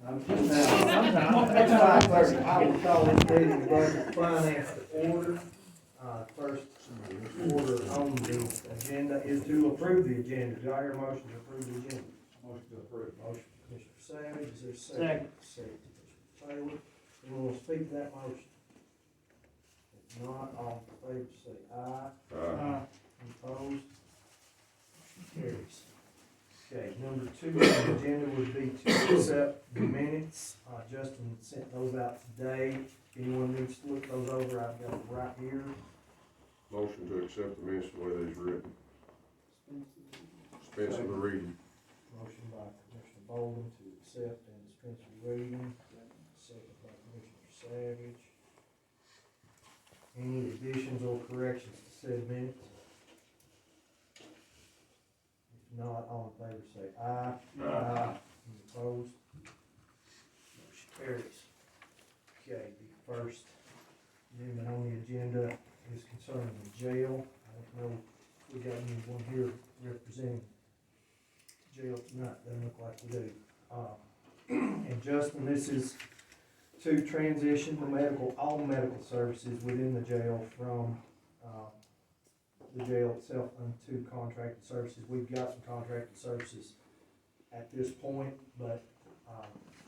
It's 5:30. I will call this meeting of Budget Finance to order. First order on the agenda is to approve the agenda. Do I hear a motion to approve the agenda? Motion to approve. Motion, Commissioner Savage, is there a second? Second, Commissioner Taylor. Anyone will speak to that motion? If not, all in favor say aye. Any opposed? Motion carries. Okay, number 2 on the agenda would be to accept the minutes. Justin sent those out today. If anyone needs to look those over, I've got them right here. Motion to accept the minutes the way they's written. Dispense with the reading. Motion by Commissioner Bolden to accept and dispense with reading. Second by Commissioner Savage. Any additions or corrections to said minutes? If not, all in favor say aye. Any opposed? Motion carries. Okay, the first amendment on the agenda is concerning the jail. I don't know if we got anyone here representing jail tonight. Doesn't look like we do. And Justin, this is to transition all medical services within the jail from the jail itself unto contracted services. We've got some contracted services at this point, but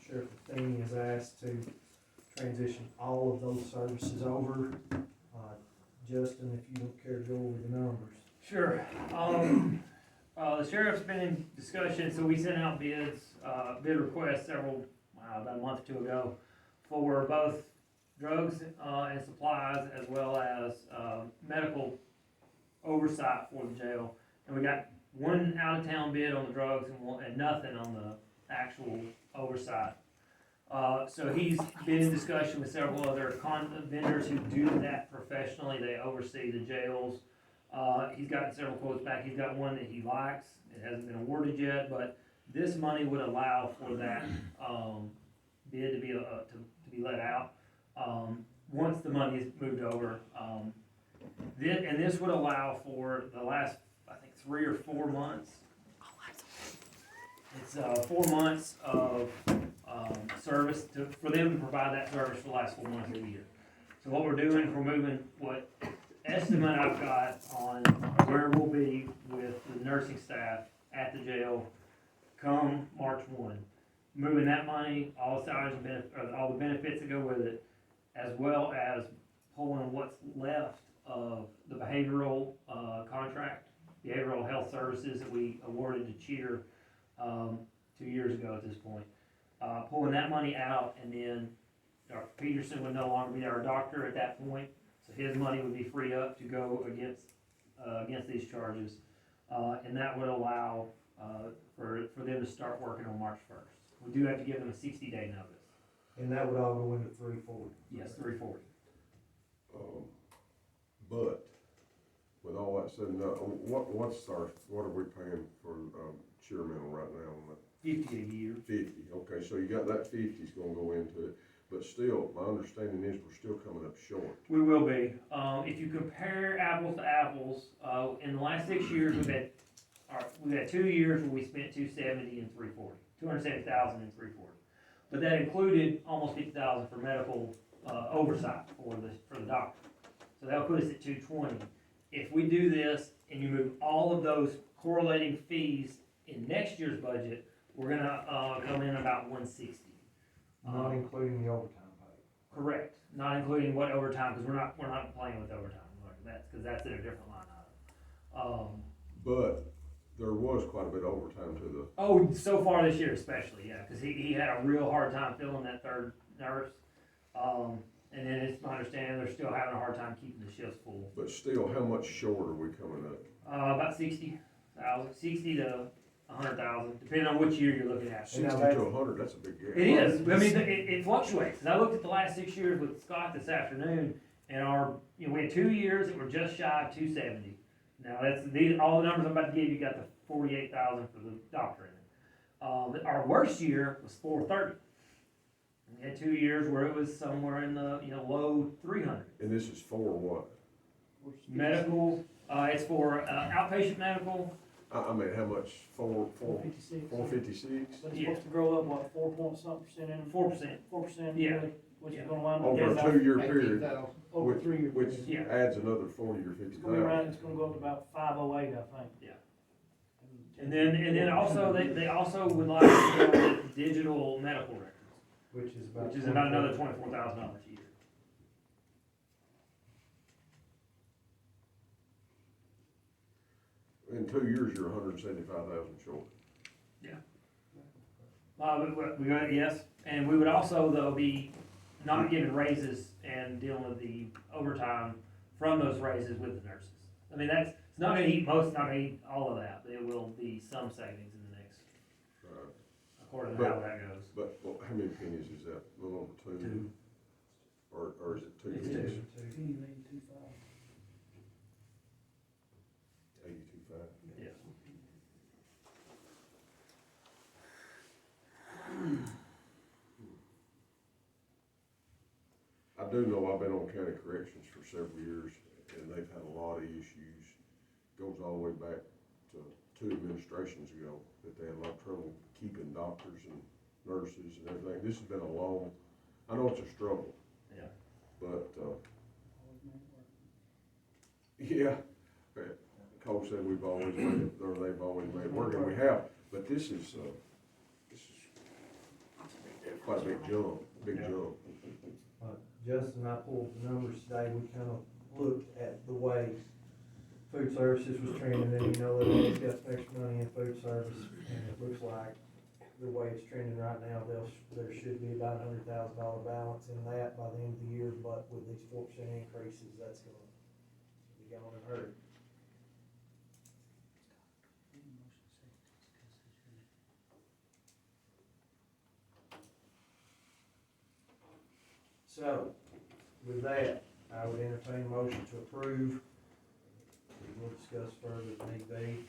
Sheriff Athene has asked to transition all of those services over. Justin, if you don't care to go over the numbers. Sure. The sheriff's been in discussion, so we sent out bids, bid requests about a month or two ago for both drugs and supplies as well as medical oversight for the jail. And we got one out-of-town bid on the drugs and nothing on the actual oversight. So he's been in discussion with several other vendors who do that professionally. They oversee the jails. He's gotten several quotes back. He's got one that he likes. It hasn't been awarded yet, but this money would allow for that bid to be let out once the money is moved over. This would allow for the last, I think, 3 or 4 months. It's 4 months of service for them to provide that service for the last 4 months of the year. So what we're doing is we're moving what estimate I've got on where we'll be with the nursing staff at the jail come March 1. Moving that money, all the salaries and all the benefits that go with it, as well as pulling what's left of the behavioral contract, behavioral health services that we awarded to Cheer 2 years ago at this point. Pulling that money out, and then Dr. Peterson would no longer be our doctor at that point, so his money would be freed up to go against these charges, and that would allow for them to start working on March 1st. We do have to give them a 60-day notice. And that would all go into 340. Yes, 340. But with all that said and done, what are we paying for Cheermental right now on that? 50 a year. 50, okay, so you got that 50's gonna go into it, but still, my understanding is we're still coming up short. We will be. If you compare apples to apples, in the last 6 years, we've had 2 years where we spent 270 and 340, 270,000 and 340. But that included almost 50,000 for medical oversight for the doctor. So that'll put us at 220. If we do this and you move all of those correlating fees in next year's budget, we're gonna come in about 160. Not including the overtime pay. Correct. Not including what overtime, because we're not playing with overtime. That's in a different line item. But there was quite a bit of overtime to Oh, so far this year especially, yeah, because he had a real hard time filling that third nurse. And then it's my understanding they're still having a hard time keeping the shifts full. but still, how much short are we coming up? About 60,000, 60 to 100,000, depending on which year you're looking at. 60 to 100, that's a big gap. It is. I mean, it fluctuates. And I looked at the last 6 years with Scott this afternoon, and we had 2 years that were just shy of 270. Now all the numbers I'm about to give you got the 48,000 for the doctor in it. Our worst year was 430. We had 2 years where it was somewhere in the low 300. And this is for what? Medical. It's for outpatient medical, I mean, how much, four 456. 456? But it's Yeah. supposed to grow up, what, 4 point something% in? 4%. 4%, Yeah. really, which Yeah. is gonna wind up. Over being a about- 2-year period, Over a which- 3 year which period. Yeah. adds another 40 or It's 50 gonna be right, thousand. it's gonna go up to about 508, I think. Yeah. And then also, they also would like to go with digital medical records, Which is about. which is about another $24,000 a year. In 2 years, you're 175,000 short. We got, yes, and we would also though be not giving raises and dealing with the overtime from those raises with the nurses. I mean, it's not gonna eat most, not gonna eat all of that, there will be some savings in the next, according to how that goes. But, well, how many pennies is that? A little over 2? Two. Or is it 2 It's pennies? two. Penny made 2.5. 82.5. Yeah. I do know I've been on county corrections for several years, and they've had a lot of issues. Goes all the way back to 2 administrations ago, that they had a lot of trouble keeping doctors and nurses and everything. This has been a long, I know it's a struggle. Yeah. But, Always made it work. yeah, Cole said we've always made it, or they've always made it work, and we have, but this is quite a big jump, Yeah. jump. Justin and I pulled the numbers today, we kind of looked at the way food services was trending, and you know, they always got extra money in food service, and it looks like the way it's trending right now, there should be about $100,000 balance in that by the end of the year, but with these 4% increases, that's gonna be going in a hurry. So, with that, I would entertain a motion to approve. We will discuss further if need be.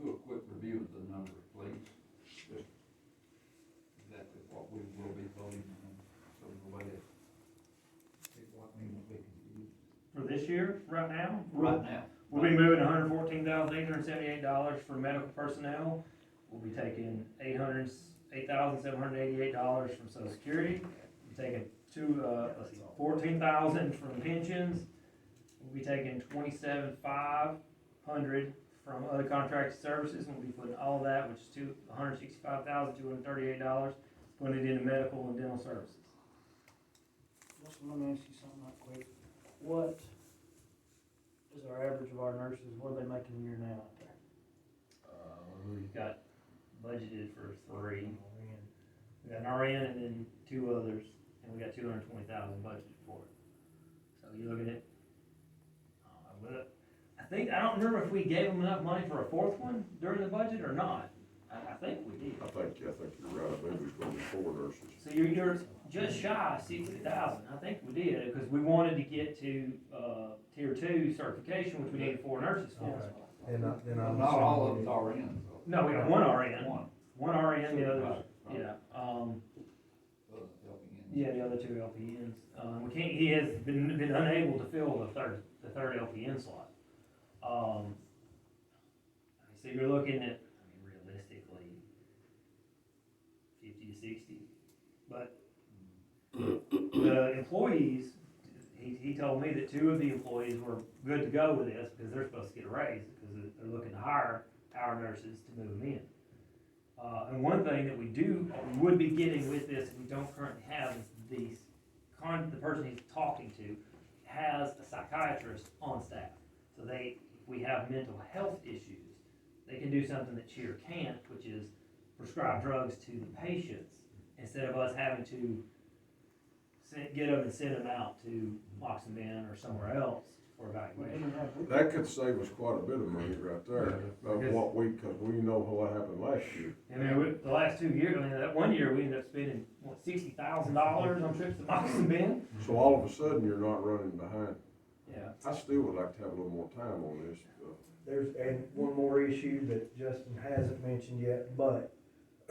Do a quick review of the numbers, please. Just exactly what we will be voting on, so the way it won't be confused. For this year, right now? Right now. We'll be moving $114,878 for medical personnel. We'll be taking $8,788 from Social Security. We'll be taking 14,000 from pensions. We'll be taking 27,500 from other contracted services, and we'll be putting all of that, which is $165,238, putting it into medical and dental services. Listen, let me ask you something right quick. What is our average of our nurses, what are they making a year now out there? We've got budgeted for 3. We got an RN and then 2 others, and we got 220,000 budgeted for it. So you're looking at, I don't remember if we gave them enough money for a 4th one during the budget or not. I think we did. I think you're right, I believe it's gonna be 4 nurses. So you're just shy of 60,000. I think we did, because we wanted to get to, tier 2 certification, which we needed 4 nurses for. Okay. And then I'm. Not all of them's RNs, though. No, we got 1 RN. One. 1 RN, the others, Right, right. yeah, LPNs. yeah, the other 2 LPNs. He has been unable to fill the third LPN slot. So you're looking at, realistically, 50 to 60. But the employees, he told me that 2 of the employees were good to go with this because they're supposed to get a raise because they're looking to hire our nurses to move them in. And one thing that we would be getting with this, we don't currently have, is the person he's talking to has a psychiatrist on staff. So if we have mental health issues, they can do something that CHEER can't, which is prescribe drugs to the patients instead of us having to get them and send them out to lock them in or somewhere else for evaluation. That could save us quite a bit of money right there, of what cause we know what happened last year. The last 2 years, that 1 year we ended up spending, $60,000 on trips to Moccasin Bend? So all of a sudden, you're not running behind. Yeah. I still would like to have a little more time on this. And one more issue that Justin hasn't mentioned yet, but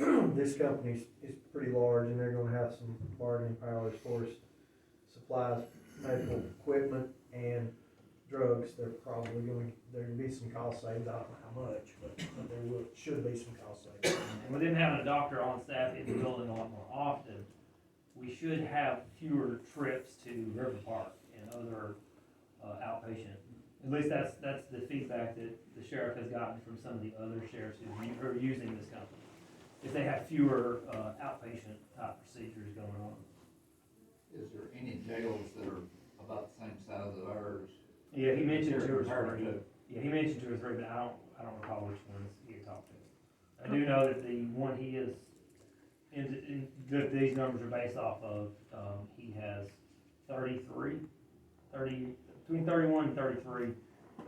this company is pretty large and they're gonna have some bargaining power as far as supplies, medical equipment and drugs. They're probably going, there'd be some cost savings, I don't know how much, but there should be some cost savings. And with them having a doctor on staff in the building a lot more often, we should have fewer trips to River Park and other outpatient. At least that's the feedback that the sheriff has gotten from some of the other sheriffs who are using this company. If they have fewer outpatient type procedures going on. Is there any jails that are about the same size as ours? Yeah, he mentioned two or Compared three. to- Yeah, he mentioned two or three, but I don't recall which ones he had talked to. I do know that the one he is, that these numbers are based off of, he has 30, between 31 and 33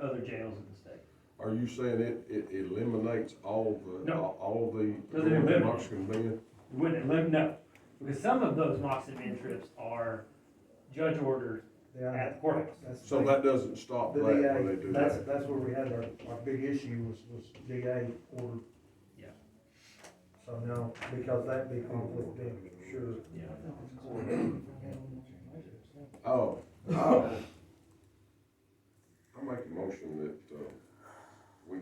other jails in the state. Are you saying it eliminates all No. the Doesn't eliminate. Moccasin Bend? You wouldn't eliminate, no, because some of those Moxie Men trips are judge ordered Yeah, at the courthouse. that's the So thing. that doesn't stop The that when they DA, do that's, that? that's where we had our big issue was DA ordered. Yeah. So no, because that'd be conflict then, sure. Yeah. Oh, I make a motion that, we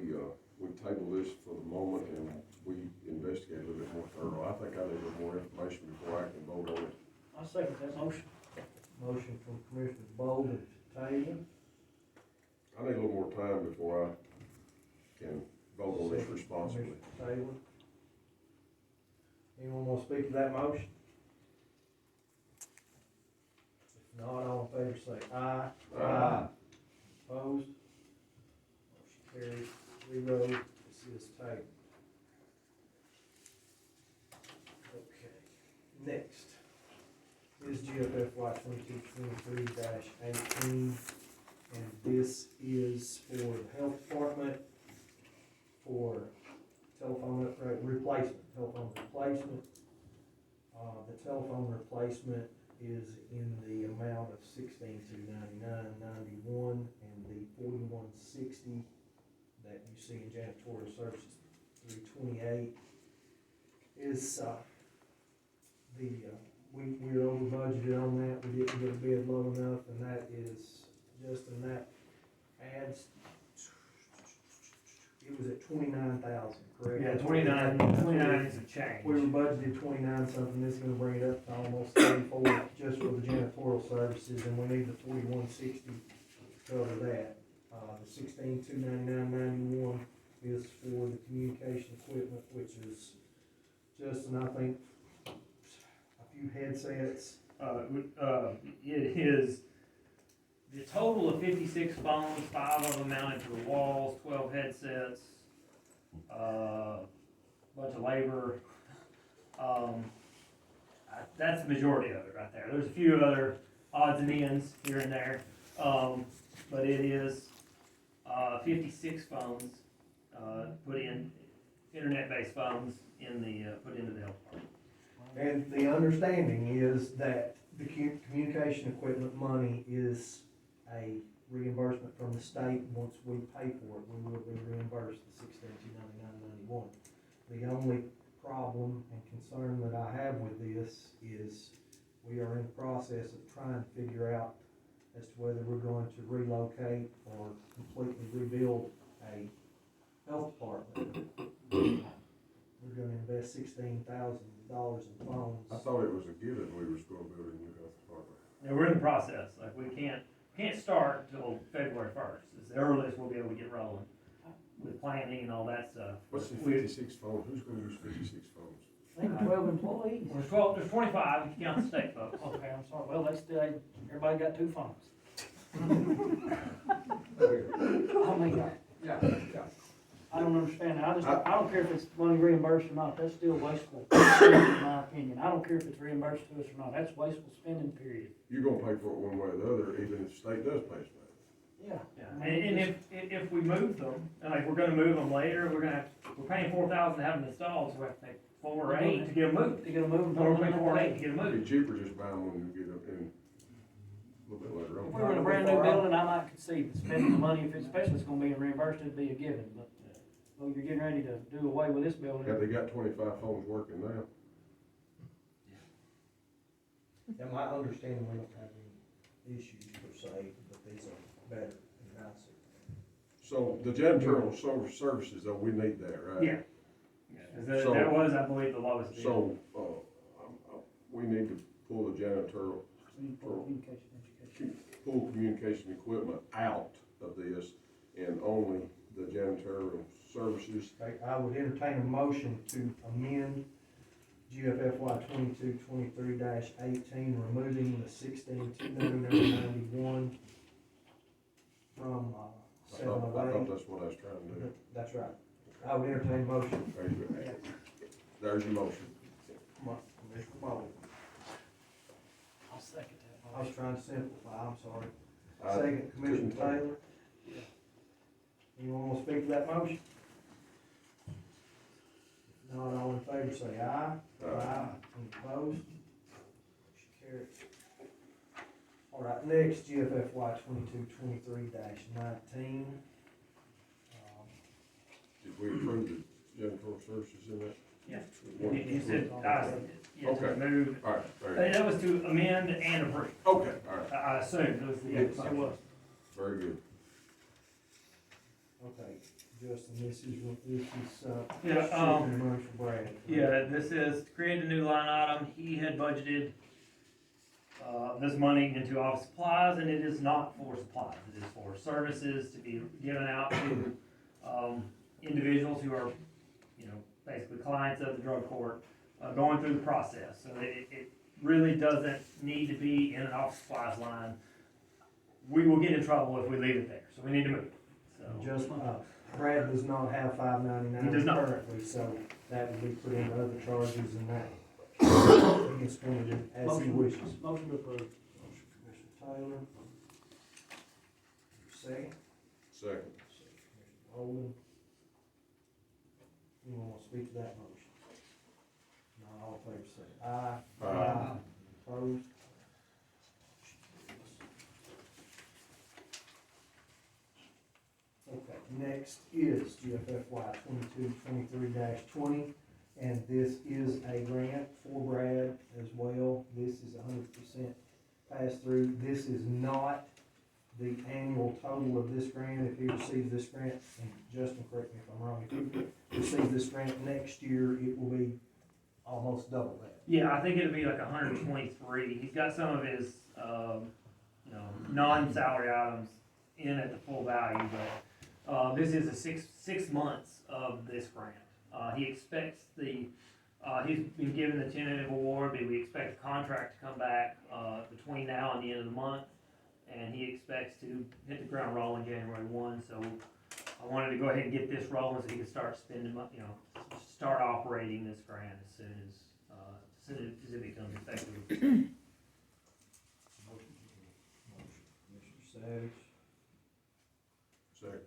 table this for the moment and we investigate a little bit more thorough. I think I need a little more information before I can vote on it. I second that motion. Motion from Commissioner Bold to table. I need a little more time before I can vote on this responsibly. Commissioner Taylor. Anyone want to speak to that motion? If not, all in favor say aye. Aye. Opposed? Motion carries 3-0. This is tabled. Okay, next is GFFY 22-23-18, and this is for the health department for telephone upgrade, telephone replacement. The telephone replacement is in the amount of $16,299.91, and the $41.60 that you see in janitorial services $328 is we're over budgeted on that. We didn't get a bid low enough, and that is just in that adds. It was at 29,000, correct? Yeah, 29 is a change. We were budgeted 29 something, this is gonna bring it up to almost 34 just for the janitorial services, and we need the 4160 to cover that. The 16,299.91 is for the communication equipment, which is just, and I think, a few headsets. It is the total of 56 phones, 5 of them mounted to the walls, 12 headsets, bunch of labor. That's the majority of it right there. There's a few other odds and ends here and there, but it is 56 phones put in, internet-based phones in the put into the health department. And the understanding is that the communication equipment money is a reimbursement from the state. Once we pay for it, we will be reimbursed the $16,299.91. The only problem and concern that I have with this is we are in the process of trying to figure out as to whether we're going to relocate or completely rebuild a health department. We're gonna invest $16,000 in phones. I thought it was a given we was gonna build a new health department. And we're in the process. Like we can't start until February 1st. It's the earliest we'll be able to get rolling with planning and all that stuff. What's the 56 phones? Who's gonna use 56 phones? I think 12 employees. There's 25 if you count the state folks. Okay, I'm sorry, well, they still, everybody got 2 phones. I mean, Yeah. I don't understand, I don't care if it's money reimbursed or not, that's still wasteful, spending, in my opinion. I don't care if it's reimbursed to us or not, that's wasteful spending, period. You're gonna pay for it one way or the other, even if the state does pay for it. Yeah. Yeah. And if we move them, and like we're gonna move them later, we're paying $4,000 to have them installed, so we have to pay 4 or 8 to get them moved. To get them moving. Or we're paying 4 or 8 to get them It'd moved. be cheaper just buying one and get up in a little bit later If on. we were in a brand new building, I might concede, but spending the money, if it's, especially it's gonna be reimbursed, it'd be a given, but So you're getting ready to do away with this building. Have they got 25 phones working now? And my understanding, we don't have any issues per se, but these are better and nicer. So the janitorial services, though, we need that, right? Yeah. Yeah, So- that was, I believe, the lowest bid. So, we need to pull the janitorial, Communication, education. pull communication equipment out of this and only the janitorial services. Okay, I would entertain a motion to amend GFFY 22-23-18, removing the 16,299.91 from, I thought 708. that's what I was trying to do. That's right. I would entertain a motion. There's your motion. Commissioner Bowles. I'll second that. I was trying to simplify, I'm sorry. I Second, Commissioner couldn't think. Taylor. Anyone want to speak to that motion? If not, all in favor say aye. Any opposed? Motion carries. All right, next, GFFY 22-23-19. Did we approve the janitorial services in that? Yeah. One- You said, yeah, to Okay. remove, All right, very good. that was to amend and approve. Okay, all right, I assumed it was the. Yes, it was. very good. Okay, Justin, this is, Yeah, shifting the money for Brad. Yeah, this is to create a new line item. He had budgeted, this money into office supplies, and it is not for supplies. It is for services to be given out to, individuals who are, you know, basically clients of the drug court, going through the process. So it really doesn't need to be in an office supplies line. We will get in trouble if we leave it there, so we need to move it, so. Just, Brad does not have $5.99 He does not. currently, so that would be put into other charges and that. He can spend it as he Motion. wishes. Motion to approve. Motion, Commissioner Taylor. Second. Second. Commissioner Bowden. Anyone want to speak to that motion? Not all in favor say aye. Aye. Opposed? Okay, next is GFFY 22-23-20, and this is a grant for Brad as well. This is 100% pass-through. This is not the annual total of this grant. If he receives this grant, and Justin, correct me if I'm wrong, if he receives this grant next year, it will be almost double that. Yeah, I think it'd be like 123. He's got some of his, you know, non-salary items in at the full value, but, this is a six months of this grant. He expects he's been given the tentative award, but we expect the contract to come back, between now and the end of the month. And he expects to hit the ground rolling January 1, so I wanted to go ahead and get this rolling so he can start spending, you know, start operating this grant as soon as it becomes effective. Motion, Commissioner Savage. Second.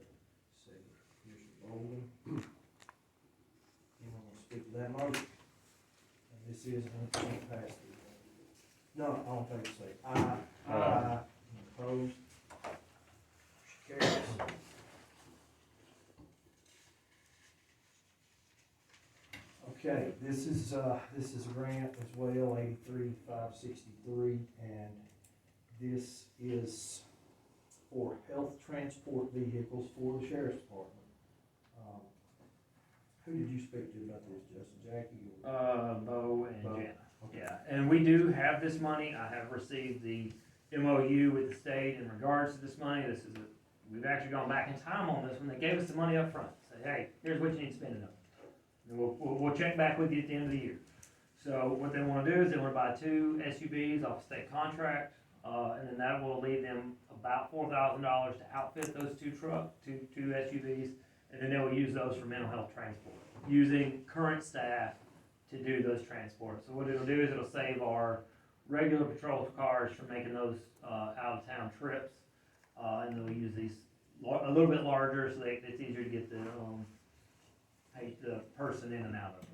Second, Commissioner Bowden. Anyone want to speak to that motion? And this is 100% pass through. No, all in favor say aye. Aye. Any opposed? Motion carries. Okay, this is a grant as well, 83,563, and this is for health transport vehicles for the sheriff's department. Who did you speak to about this, Justin? Jackie? Or? Bo and Bo. Jana. Okay. Yeah, and we do have this money. I have received the MOU with the state in regards to this money. We've actually gone back in time on this one. They gave us the money up front. Say, hey, here's what you need to spend it on. And we'll check back with you at the end of the year. So what they wanna do is they wanna buy 2 SUVs off state contract, and then that will leave them about $4,000 to outfit those two SUVs, and then they will use those for mental health transport, using current staff to do those transports. So what it'll do is it'll save our regular patrol cars from making those, out-of-town trips, and they'll use these a little bit larger, so it's easier to get the person in and out of them.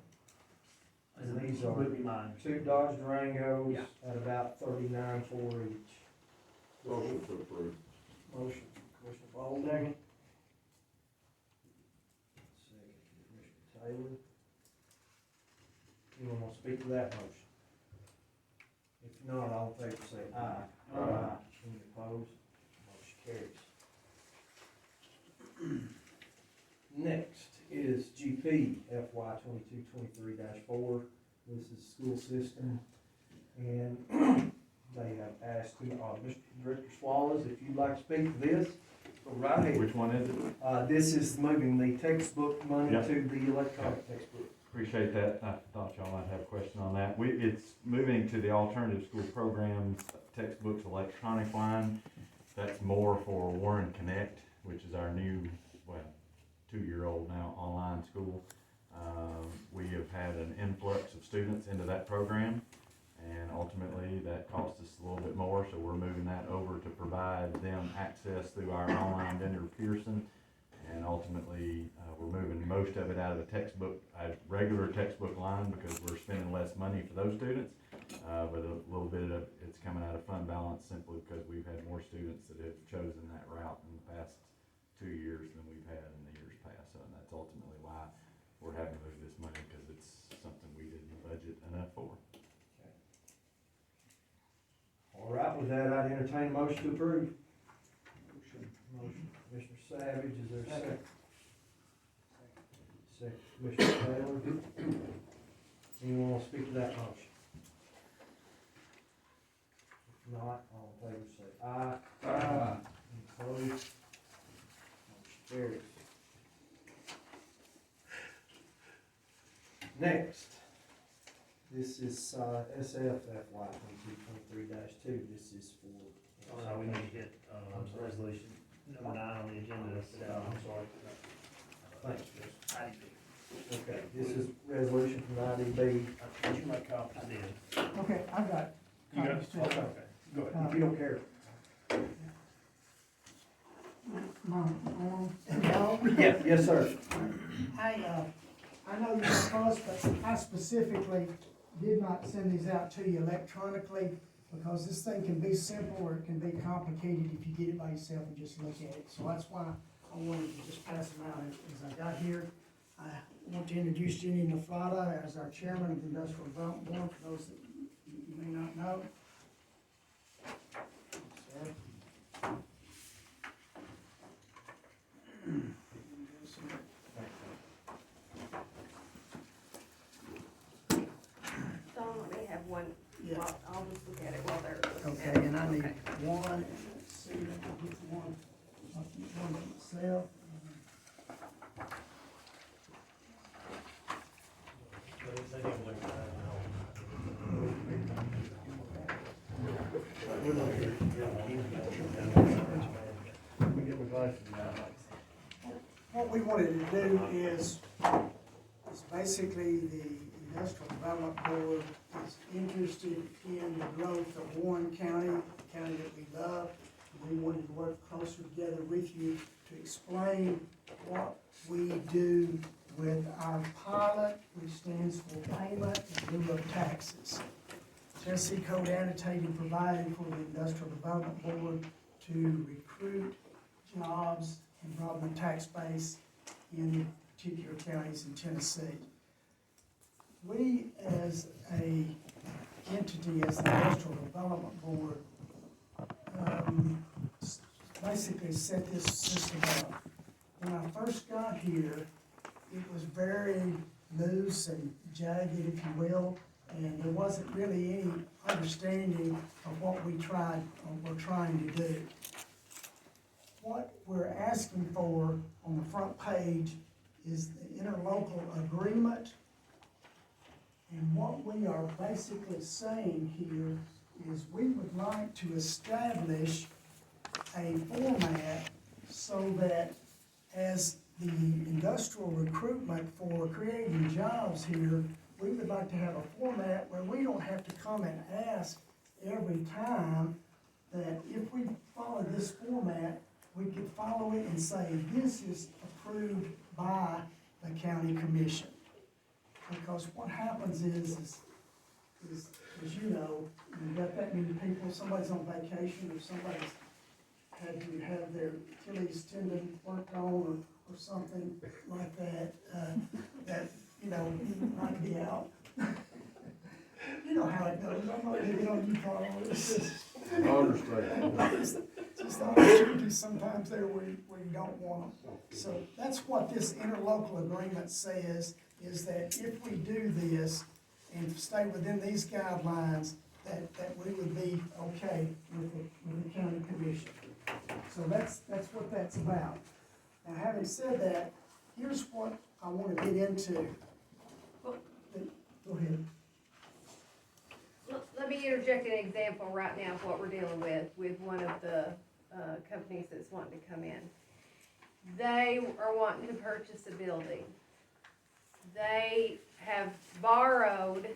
And these are Would be mine. 2 Dodge Durangos Yeah. at about $39,400 each. Motion to approve. Motion, Commissioner Bowden. Second. Second, speak to that motion? If not, all in favor say aye. Aye. Any opposed? Motion carries. Next is GP FY 22-23-4. This is school system, and they have asked, Mr. Director Swallows, if you'd like to speak to this, go right ahead. Which one is it? This is moving the textbook money Yep. to the electronic textbook. Appreciate that. I thought y'all might have a question on that. It's moving to the alternative school programs textbooks electronic line. That's more for Warren Connect, which is our new, 2-year-old now online school. We have had an influx of students into that program, and ultimately that costs us a little bit more, so we're moving that over to provide them access through our online vendor Pearson. And ultimately, we're moving most of it out of the textbook, regular textbook line, because we're spending less money for those students. But a little bit of it's coming out of fund balance simply because we've had more students that have chosen that route in the past 2 years than we've had in the years past. So that's ultimately why we're having to move this money, because it's something we didn't budget enough for. All right, with that, I'd entertain a motion to approve. Motion, Commissioner Savage, is there a second? Second, Commissioner Taylor. Anyone want to speak to that motion? If not, all in favor say aye. Aye. Any opposed? Motion carries. Next, this is SFFY 22-23-2. This is for. Oh, no, we need to get, I'm sorry. resolution number 9 on the agenda. I'm sorry. Thanks, Chris. IDB. Okay, this is resolution from IDB. Did you make copies? I did. Okay, I've got You got, copies too. okay, go ahead. If you don't care. Yes, sir. I know you're supposed, but I specifically did not send these out to you electronically because this thing can be simple or it can be complicated if you get it by yourself and just look at it. So that's why I wanted to just pass them out as I got here. I want to introduce Jenny Naflada as our chairman of the Industrial Development Board, for those that you may not know. Sir. Don, let me have one, Yeah. I'll just look at it while they're looking at Okay, it. and I need Okay. one, let's see, let me get one, I'll keep one to myself. What we wanted to do is basically the Industrial Development Board is interested in the growth of Warren County, the county that we love. We wanted to work closer together with you to explain what we do with our pilot, which stands for payment in lieu of taxes. Tennessee Code annotated provided for the Industrial Development Board to recruit jobs and broaden the tax base in particular counties in Tennessee. We, as a entity, as the Industrial Development Board, basically set this system up. When I first got here, it was very loose and jagged, if you will, and there wasn't really any understanding of what we're trying to do. What we're asking for on the front page is the interlocal agreement. And what we are basically saying here is we would like to establish a format so that as the industrial recruitment for creating jobs here, we would like to have a format where we don't have to come and ask every time, that if we follow this format, we could follow it and say, this is approved by the county commission. Because what happens is as you know, you've got that many people, somebody's on vacation, or somebody's had to have their Achilles tendon worked on, or something like that, that, you know, might be out. You know how it goes, I'm not gonna get on you, Carl. It's I understand. just opportunities sometimes there where you don't want them. So that's what this interlocal agreement says, is that if we do this and stay within these guidelines, that we would be okay with the county commission. So that's what that's about. Now, having said that, here's what I wanna get into. Go ahead. Let me interject an example right now of what we're dealing with one of the, companies that's wanting to come in. They are wanting to purchase a building. They have borrowed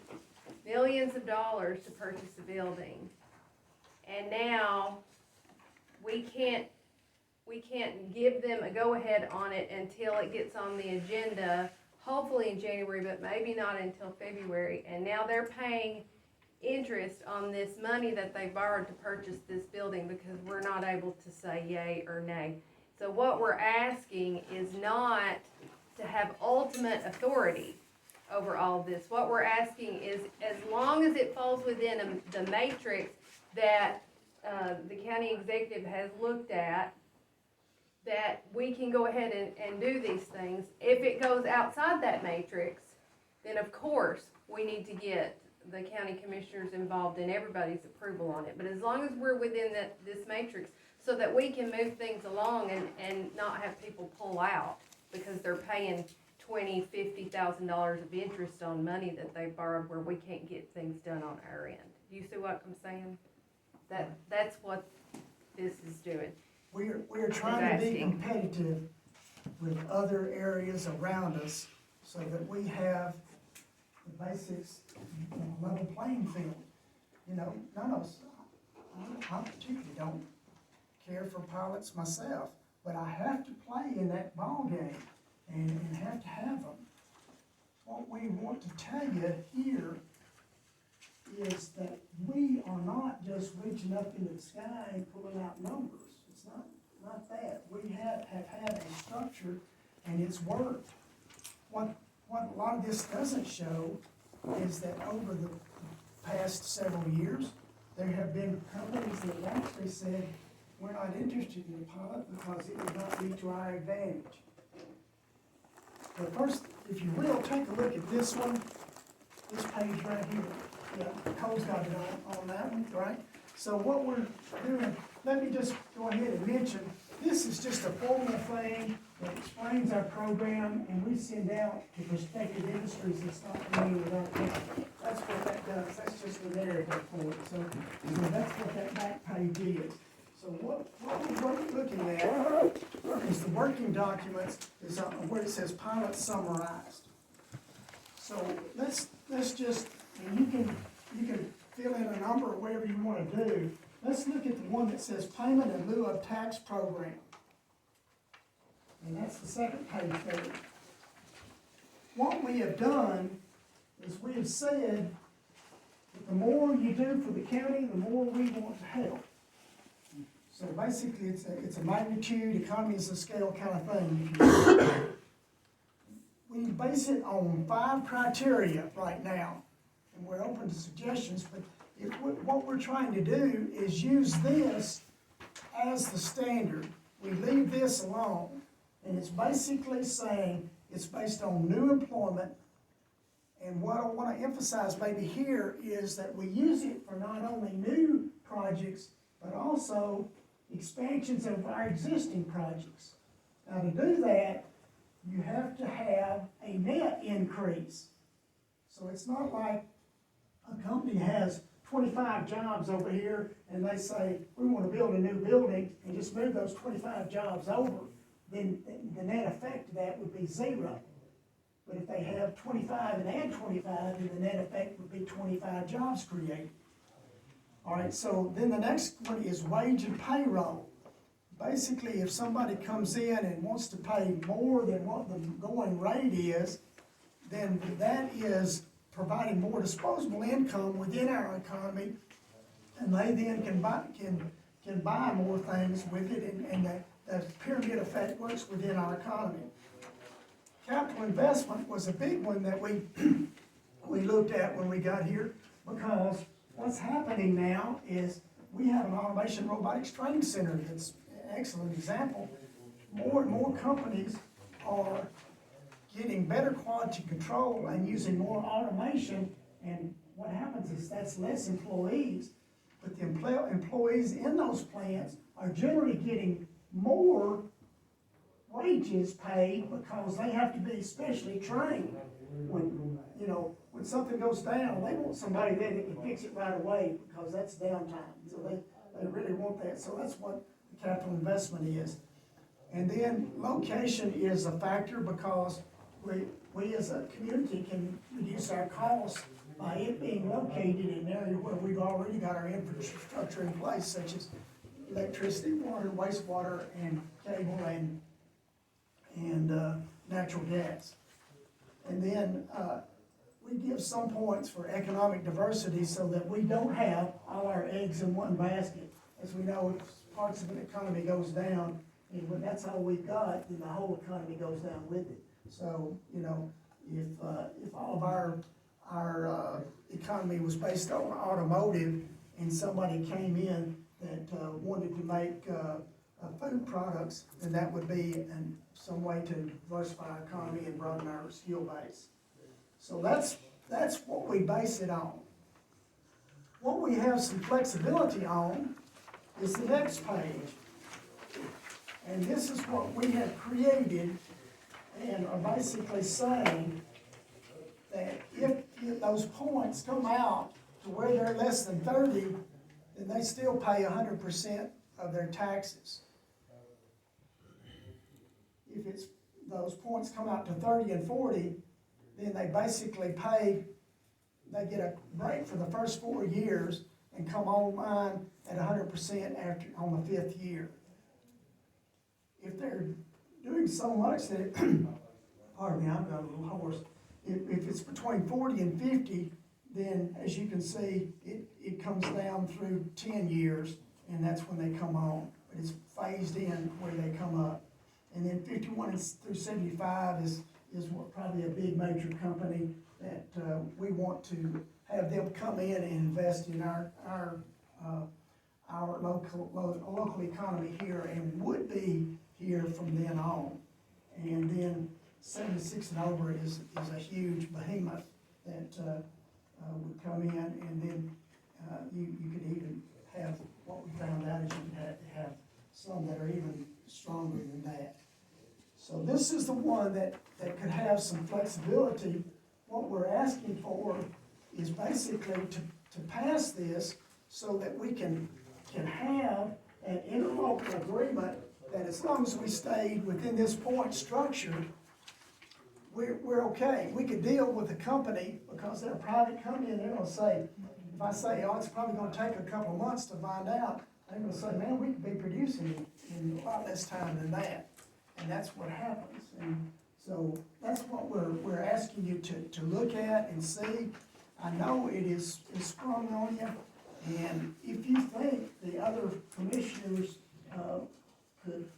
millions of dollars to purchase a building. And now, we can't give them a go-ahead on it until it gets on the agenda, hopefully in January, but maybe not until February. And now they're paying interest on this money that they borrowed to purchase this building because we're not able to say yay or nay. So what we're asking is not to have ultimate authority over all of this. What we're asking is, as long as it falls within the matrix that the county executive has looked at, that we can go ahead and do these things. If it goes outside that matrix, then of course we need to get the county commissioners involved in everybody's approval on it. But as long as we're within this matrix, so that we can move things along and not have people pull out because they're paying $20,000-$50,000 of interest on money that they borrowed where we can't get things done on our end. Do you see what I'm saying? That's what this is doing. We're trying to be competitive with other areas around us so that we have the basics, level playing field. You know, none of us, I particularly don't care for pilots myself, but I have to play in that ball game and have to have them. What we want to tell you here is that we are not just reaching up into the sky and pulling out numbers. It's not that. We have had a structure and it's worked. What a lot of this doesn't show is that over the past several years, there have been companies that have actually said, we're not interested in the pilot because it would not be to our advantage. But first, if you will, take a look at this one, this page right here. Yeah, Cole's got it on that one, right? So what we're doing, let me just go ahead and mention, this is just a formal thing that explains our program, and we send out to prospective industries that's not familiar with our company. That's what that does. That's just the narrative for it. So that's what that back page is. So what we're looking at is the working documents, is where it says pilot summarized. So let's just, and you can fill in a number or whatever you want to do. Let's look at the one that says payment in lieu of tax program. And that's the second page there. What we have done is we have said that the more you do for the county, the more we want to help. So basically it's a magnitude, economies of scale kind of thing. We base it on 5 criteria right now, and we're open to suggestions, but what we're trying to do is use this as the standard. We leave this alone, and it's basically saying it's based on new employment, and what I want to emphasize maybe here is that we use it for not only new projects, but also expansions of our existing projects. Now to do that, you have to have a net increase. So it's not like a company has 25 jobs over here and they say, we want to build a new building and just move those 25 jobs over. Then the net effect of that would be 0. But if they have 25 and add 25, then the net effect would be 25 jobs created. All right, so then the next one is wage and payroll. Basically, if somebody comes in and wants to pay more than what the going rate is, then that is providing more disposable income within our economy, and they then can buy more things with it, and the pyramid effect works within our economy. Capital investment was a big one that we looked at when we got here. Because what's happening now is we have an automation robotics training center that's an excellent example. More and more companies are getting better quality control and using more automation, and what happens is that's less employees, but the employees in those plants are generally getting more wages paid because they have to be specially trained. When, you know, when something goes down, they want somebody there that can fix it right away, because that's downtime, so they really want that, so that's what the capital investment is. And then location is a factor, because we as a community can reduce our costs by it being located in an area where we've already got our infrastructure in place, such as electricity, water, wastewater, and cable, and natural gas. And then, we give some points for economic diversity so that we don't have all our eggs in one basket. As we know, if parts of an economy goes down, and when that's all we've got, then the whole economy goes down with it. So, you know, if all of our economy was based on automotive, and somebody came in that wanted to make food products, then that would be some way to diversify our economy and broaden our skill base. So that's what we base it on. What we have some flexibility on is the next page. And this is what we have created, and are basically saying that if those points come out to where they're less than 30, then they still pay 100% of their taxes. If those points come out to 30 and 40, then they basically they get a break for the first 4 years and come online at 100% on the 5th year. If they're doing so much that, pardon me, I'm going a little hoarse. If it's between 40 and 50, then as you can see, it comes down through 10 years, and that's when they come on. But it's phased in where they come up. And then 51 through 75 is what probably a big major company that we want to have them come in and invest in our local economy here, and would be here from then on. And then 76 and over is a huge behemoth that would come in, and then you could even have, what we found out is you could have some that are even stronger than that. So this is the one that could have some flexibility. What we're asking for is basically to pass this so that we can have an interlocal agreement that as long as we stayed within this point structure, we're okay. We could deal with the company, because they're a private company, and they're gonna say, if I say, oh, it's probably gonna take a couple of months to find out, they're gonna say, man, we could be producing in a lot less time than that. And that's what happens. And so that's what we're asking you to look at and see. I know it is sprung on you, and if you think the other commissioners could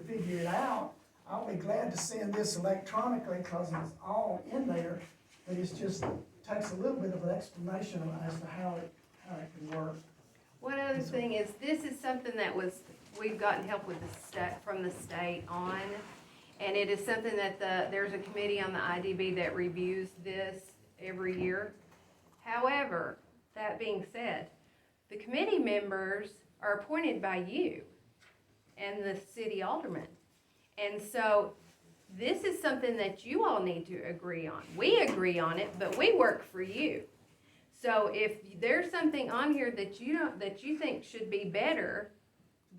figure it out, I'll be glad to send this electronically, because it's all in there, but it's just takes a little bit of an explanation as to how it can work. One other thing is, this is something that we've gotten help with from the state on, and it is something that there's a committee on the IDB that reviews this every year. However, that being said, the committee members are appointed by you and the city alderman. And so this is something that you all need to agree on. We agree on it, but we work for you. So if there's something on here that you think should be better,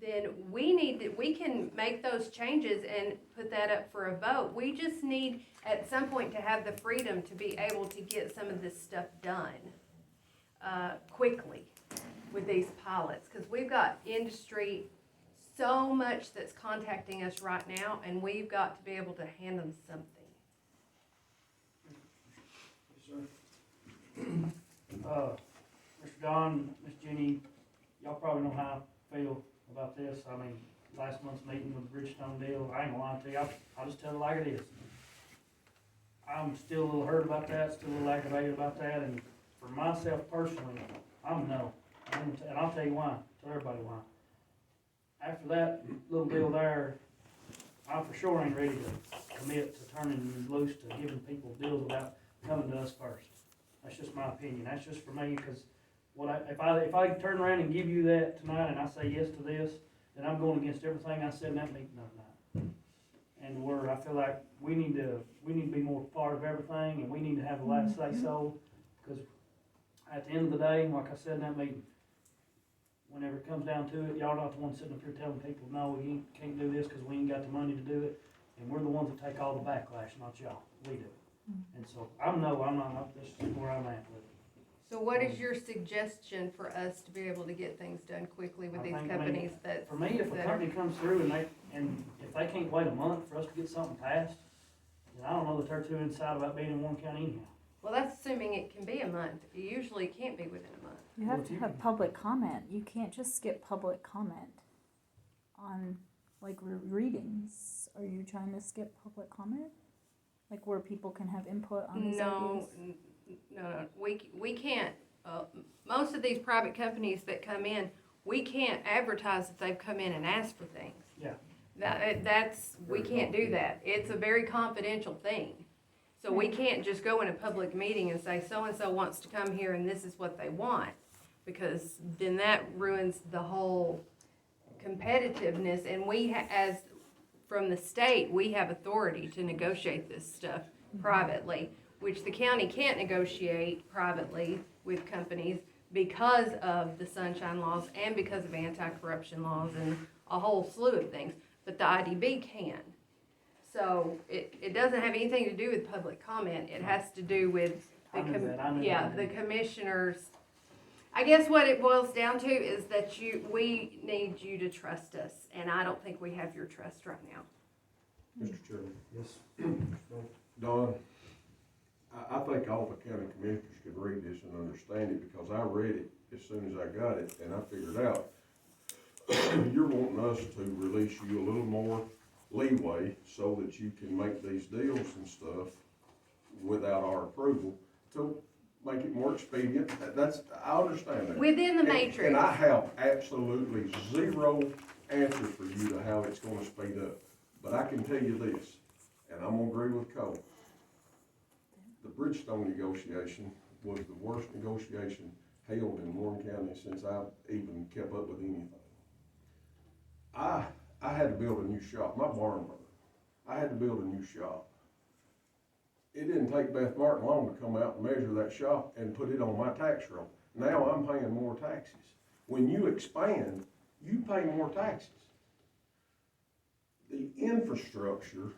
then we can make those changes and put that up for a vote. We just need at some point to have the freedom to be able to get some of this stuff done quickly with these pilots, because we've got industry so much that's contacting us right now, and we've got to be able to hand them something. Mr. Don, Ms. Jenny, y'all probably know how I feel about this. I mean, last month's meeting with the Bridgestone deal, I ain't gonna lie to you, I'll just tell it like it is. I'm still a little hurt about that, still a little aggravated about that, and for myself personally, I'm no. And I'll tell you why, tell everybody why. After that little deal there, I for sure ain't ready to commit to turning loose to giving people deals without coming to us first. That's just my opinion, that's just for me, cause if I turn around and give you that tonight and I say yes to this, then I'm going against everything I said in that meeting the other night. And I feel like we need to be more part of everything, and we need to have the last say so, because at the end of the day, like I said in that meeting, whenever it comes down to it, y'all not the ones sitting up here telling people, no, we can't do this because we ain't got the money to do it, and we're the ones that take all the backlash, not y'all, we do. And so, I'm not, this is where I'm at with it. So what is your suggestion for us to be able to get things done quickly with I these think, companies that? For me, if a that are- company comes through and if they can't wait a month for us to get something passed, then I don't know that they're too inside about being in Warren County anyhow. Well, that's assuming it can be a month. It usually can't be within a month. You have to have public comment. You can't just skip public comment on, like, readings. Are you trying to skip public comment? Like, where people can have input on these No, ideas? no, we can't, most of these private companies that come in, we can't advertise that they've come in and asked for things. Yeah. We can't do that. It's a very confidential thing. So we can't just go in a public meeting and say, so-and-so wants to come here and this is what they want, because then that ruins the whole competitiveness, and from the state, we have authority to negotiate this stuff privately, which the county can't negotiate privately with companies because of the sunshine laws and because of anti-corruption laws and a whole slew of things, but the IDB can. So it doesn't have anything to do with public comment, it has to do with I knew that. the commissioners. I guess what it boils down to is that we need you to trust us, and I don't think we have your trust right now. Mr. Chairman, Yes. Don, I think all the county commissioners could read this and understand it, because I read it as soon as I got it, and I figured out you're wanting us to release you a little more leeway so that you can make these deals and stuff without our approval to make it more expedient. I understand that. Within the And- matrix. And I have absolutely zero answer for you to how it's gonna speed up. But I can tell you this, and I'm gonna agree with Cole. The Bridgestone negotiation was the worst negotiation held in Warren County since I've even kept up with anything. I had to build a new shop, my barn burned. I had to build a new shop. It didn't take Beth Martin long to come out and measure that shop and put it on my tax roll. Now I'm paying more taxes. When you expand, you pay more taxes. The infrastructure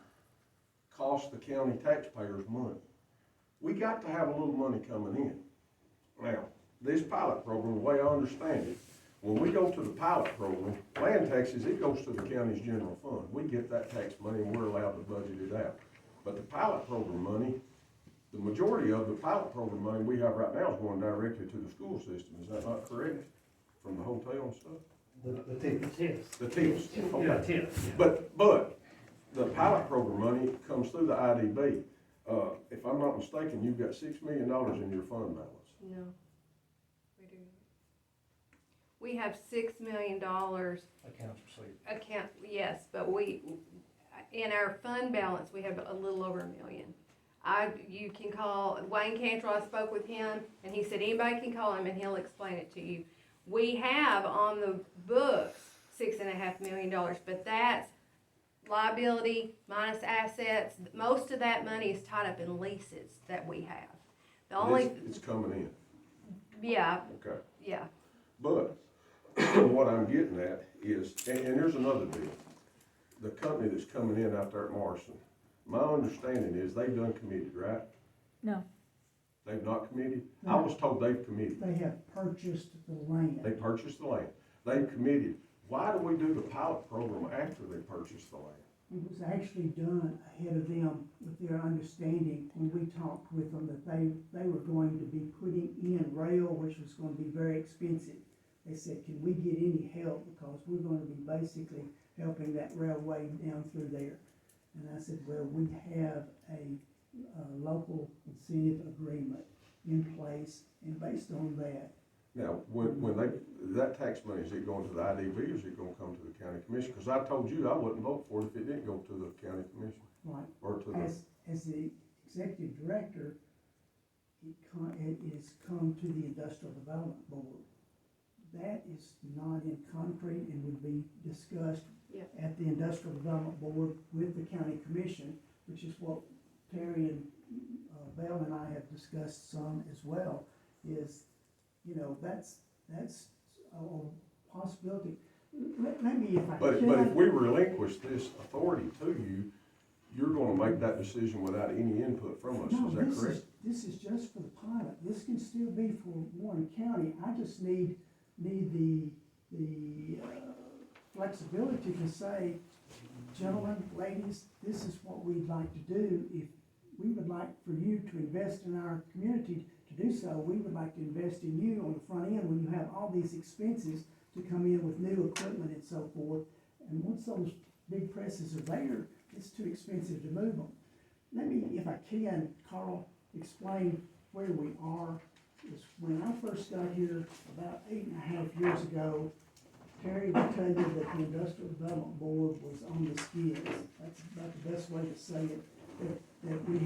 costs the county taxpayers money. We got to have a little money coming in. Now, this pilot program, the way I understand it, when we go to the pilot program, land taxes, it goes to the county's general fund. We get that tax money and we're allowed to budget it out. But the pilot program money, the majority of the pilot program money we have right now is going directly to the school system. Is that not correct? From the hotel and stuff? The tickets. Yes. The tips. Okay. Yeah, tips. But the pilot program money comes through the IDB. If I'm not mistaken, you've got $6 million in your fund balance. No, we do. We have $6 million Accounts receivable. yes, but in our fund balance, we have a little over $1 million. You can call Wayne Cantrell, I spoke with him, and he said anybody can call him and he'll explain it to you. We have on the books $6.5 million, but that's liability minus assets. Most of that money is tied up in leases that we have. The only, It's coming in. yeah, Okay. yeah. But what I'm getting at is, and here's another deal. The company that's coming in out there at Morrison, my understanding is they've done committed, right? No. They've not committed? I was told they've committed. They have purchased the land. They purchased the land. They've committed. Why do we do the pilot program after they purchase the land? It was actually done ahead of them with their understanding when we talked with them that they were going to be putting in rail, which was going to be very expensive. They said, can we get any help, because we're going to be basically helping that railway down through there. And I said, well, we have a local incentive agreement in place, and based on that, Now, when that tax money, is it going to the IDB or is it gonna come to the county commission? Cause I told you I wouldn't vote for it if it didn't go to the county commission like, or to the, as the executive director, it is come to the Industrial Development Board. That is not in concrete and would be discussed Yeah. at the Industrial Development Board with the county commission, which is what Terry and Bell and I have discussed some as well, is, you know, that's a possibility. Maybe if I but if can, we relinquish this authority to you, you're gonna make that decision without any input from us, no, is that correct? this is just for the pilot. This can still be for Warren County. I just need the flexibility to say, gentlemen, ladies, this is what we'd like to do. If we would like for you to invest in our community to do so, we would like to invest in you on the front end when you have all these expenses to come in with new equipment and so forth. And once those big presses are there, it's too expensive to move them. Let me, if I can, Carl, explain where we are. Is when I first got here about 8.5 years ago, Terry would tell you that the Industrial Development Board was on the skids. That's about the best way to say it. That we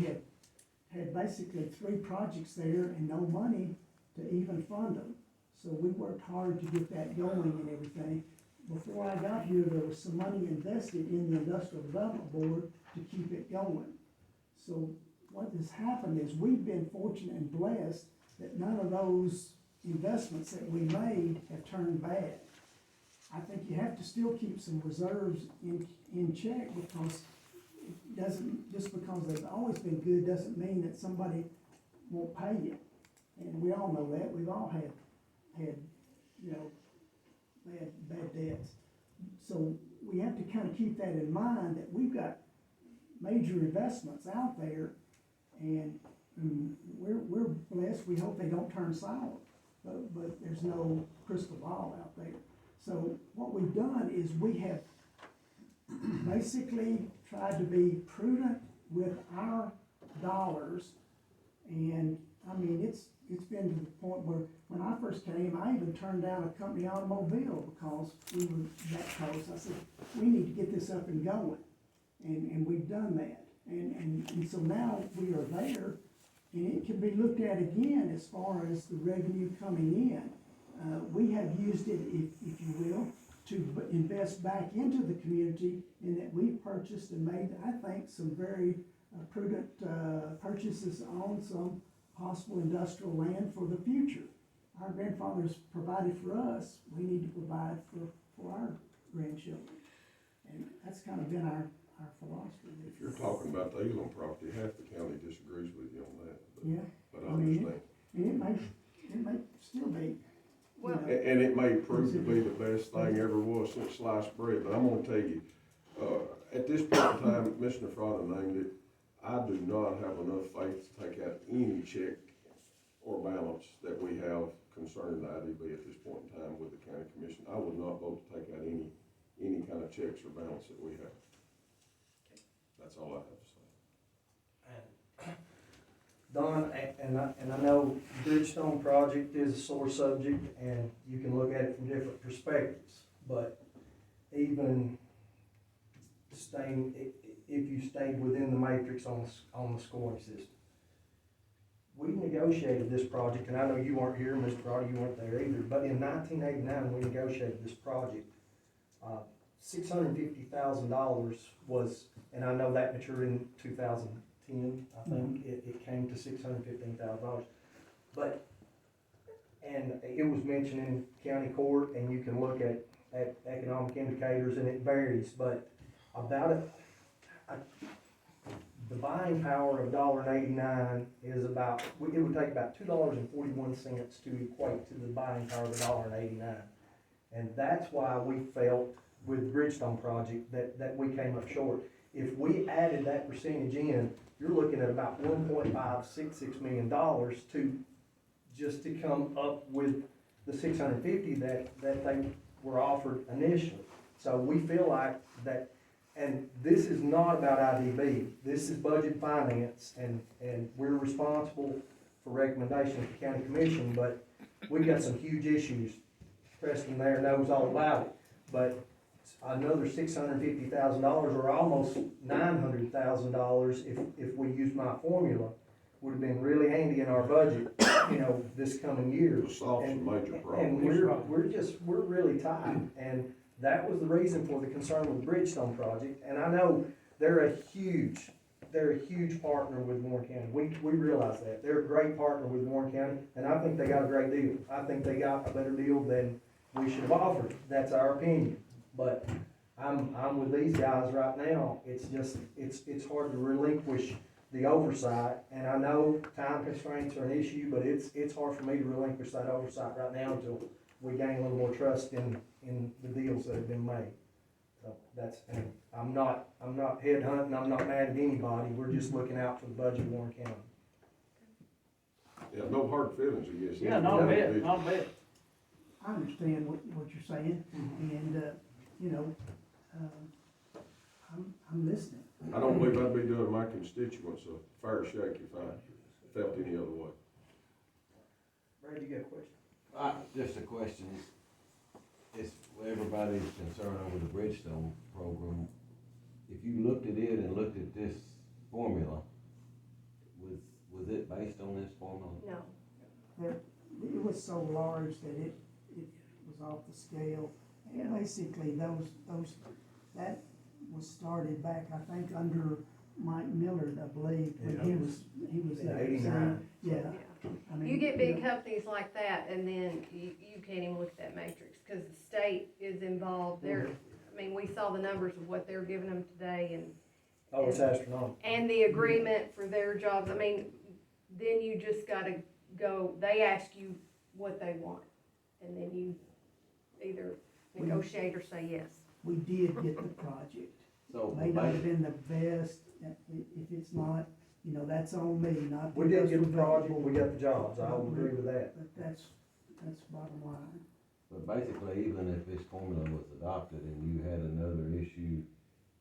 had basically 3 projects there and no money to even fund them. So we worked hard to get that going and everything. Before I got here, there was some money invested in the Industrial Development Board to keep it going. So what has happened is we've been fortunate and blessed that none of those investments that we made have turned bad. I think you have to still keep some reserves in check, because it doesn't, just because they've always been good doesn't mean that somebody won't pay you. And we all know that. We've all had, you know, bad debts. So we have to kind of keep that in mind, that we've got major investments out there, and we're blessed. We hope they don't turn sour, but there's no crystal ball out there. So what we've done is we have basically tried to be prudent with our dollars, and I mean, it's been to the point where when I first came, I even turned down a company automobile because we were that close. I said, we need to get this up and going, and we've done that. And so now we are there, and it can be looked at again as far as the revenue coming in. We have used it, if you will, to invest back into the community, in that we've purchased and made, I think, some very prudent purchases on some possible industrial land for the future. Our grandfathers provided for us, we need to provide for our grandchildren. And that's kind of been our philosophy. If you're talking about the Elam property, half the county disagrees with you on that, Yeah, but I understand. and it may still be, Well, And it may prove to be the best thing ever was since sliced bread, but I'm gonna tell you, at this point in time, Commissioner Fraud named it, I do not have enough faith to take out any check or balance that we have concerning the IDB at this point in time with the county commission. I would not vote to take out any kind of checks or balance that we have. That's all I have to say. Don, and I know Bridgestone project is a sore subject, and you can look at it from different perspectives, but even staying, if you stayed within the matrix on the scoring system. We negotiated this project, and I know you weren't here, Mr. Roddy, you weren't there either, but in 1989, we negotiated this project. $650,000 was, and I know that matured in 2010, I think, it came to $615,000. But, and it was mentioned in county court, and you can look at economic indicators, and it varies, but about it, the buying power of $1.89 is about, it would take about $2.41 to equate to the buying power of $1.89. And that's why we felt with the Bridgestone project that we came up short. If we added that percentage in, you're looking at about $1.566 million to come up with the $650 that they were offered initially. So we feel like that, and this is not about IDB. This is budget finance, and we're responsible for recommendation at the county commission, but we got some huge issues. Preston there knows all about it, but another $650,000 or almost $900,000 if we use my formula would have been really handy in our budget, you know, this coming year. To solve some major And problems. we're really tight, and that was the reason for the concern with the Bridgestone project, and I know they're a huge partner with Warren County, we realize that, they're a great partner with Warren County, and I think they got a great deal, I think they got a better deal than we should have offered, that's our opinion, but I'm with these guys right now, it's just, it's hard to relinquish the oversight, and I know time constraints are an issue, but it's hard for me to relinquish that oversight right now until we gain a little more trust in the deals that have been made. So that's, and I'm not headhunting, I'm not mad at anybody, we're just looking out for the budget of Warren County. Yeah, no hard feelings, I guess. Yeah, not bad, not bad. I understand what you're saying, and, you know, I'm listening. I don't believe I'd be doing my constituents a fair shake if I felt any other way. Brad, you got a question? Just a question, it's, everybody's concerned over the Bridgestone program. If you looked at it and looked at this formula, was it based on this formula? No. It was so large that it was off the scale, and basically that was started back, I think, under Mike Millard, I believe, when he was In there. 89. Yeah. Yeah. I mean, You get big companies like that, and then you can't even look at that matrix, cause the state is involved, they're, I mean, we saw the numbers of what they're giving them today, and Oh, it's astronomical. and the agreement for their jobs, I mean, then you just gotta go, they ask you what they want, and then you either negotiate or say yes. We did get the project. So, May not have been the best, if it's not, you know, that's on me, not. We did get the project, we got the jobs, I will agree with that. But that's bottom line. but basically, even if this formula was adopted and you had another issue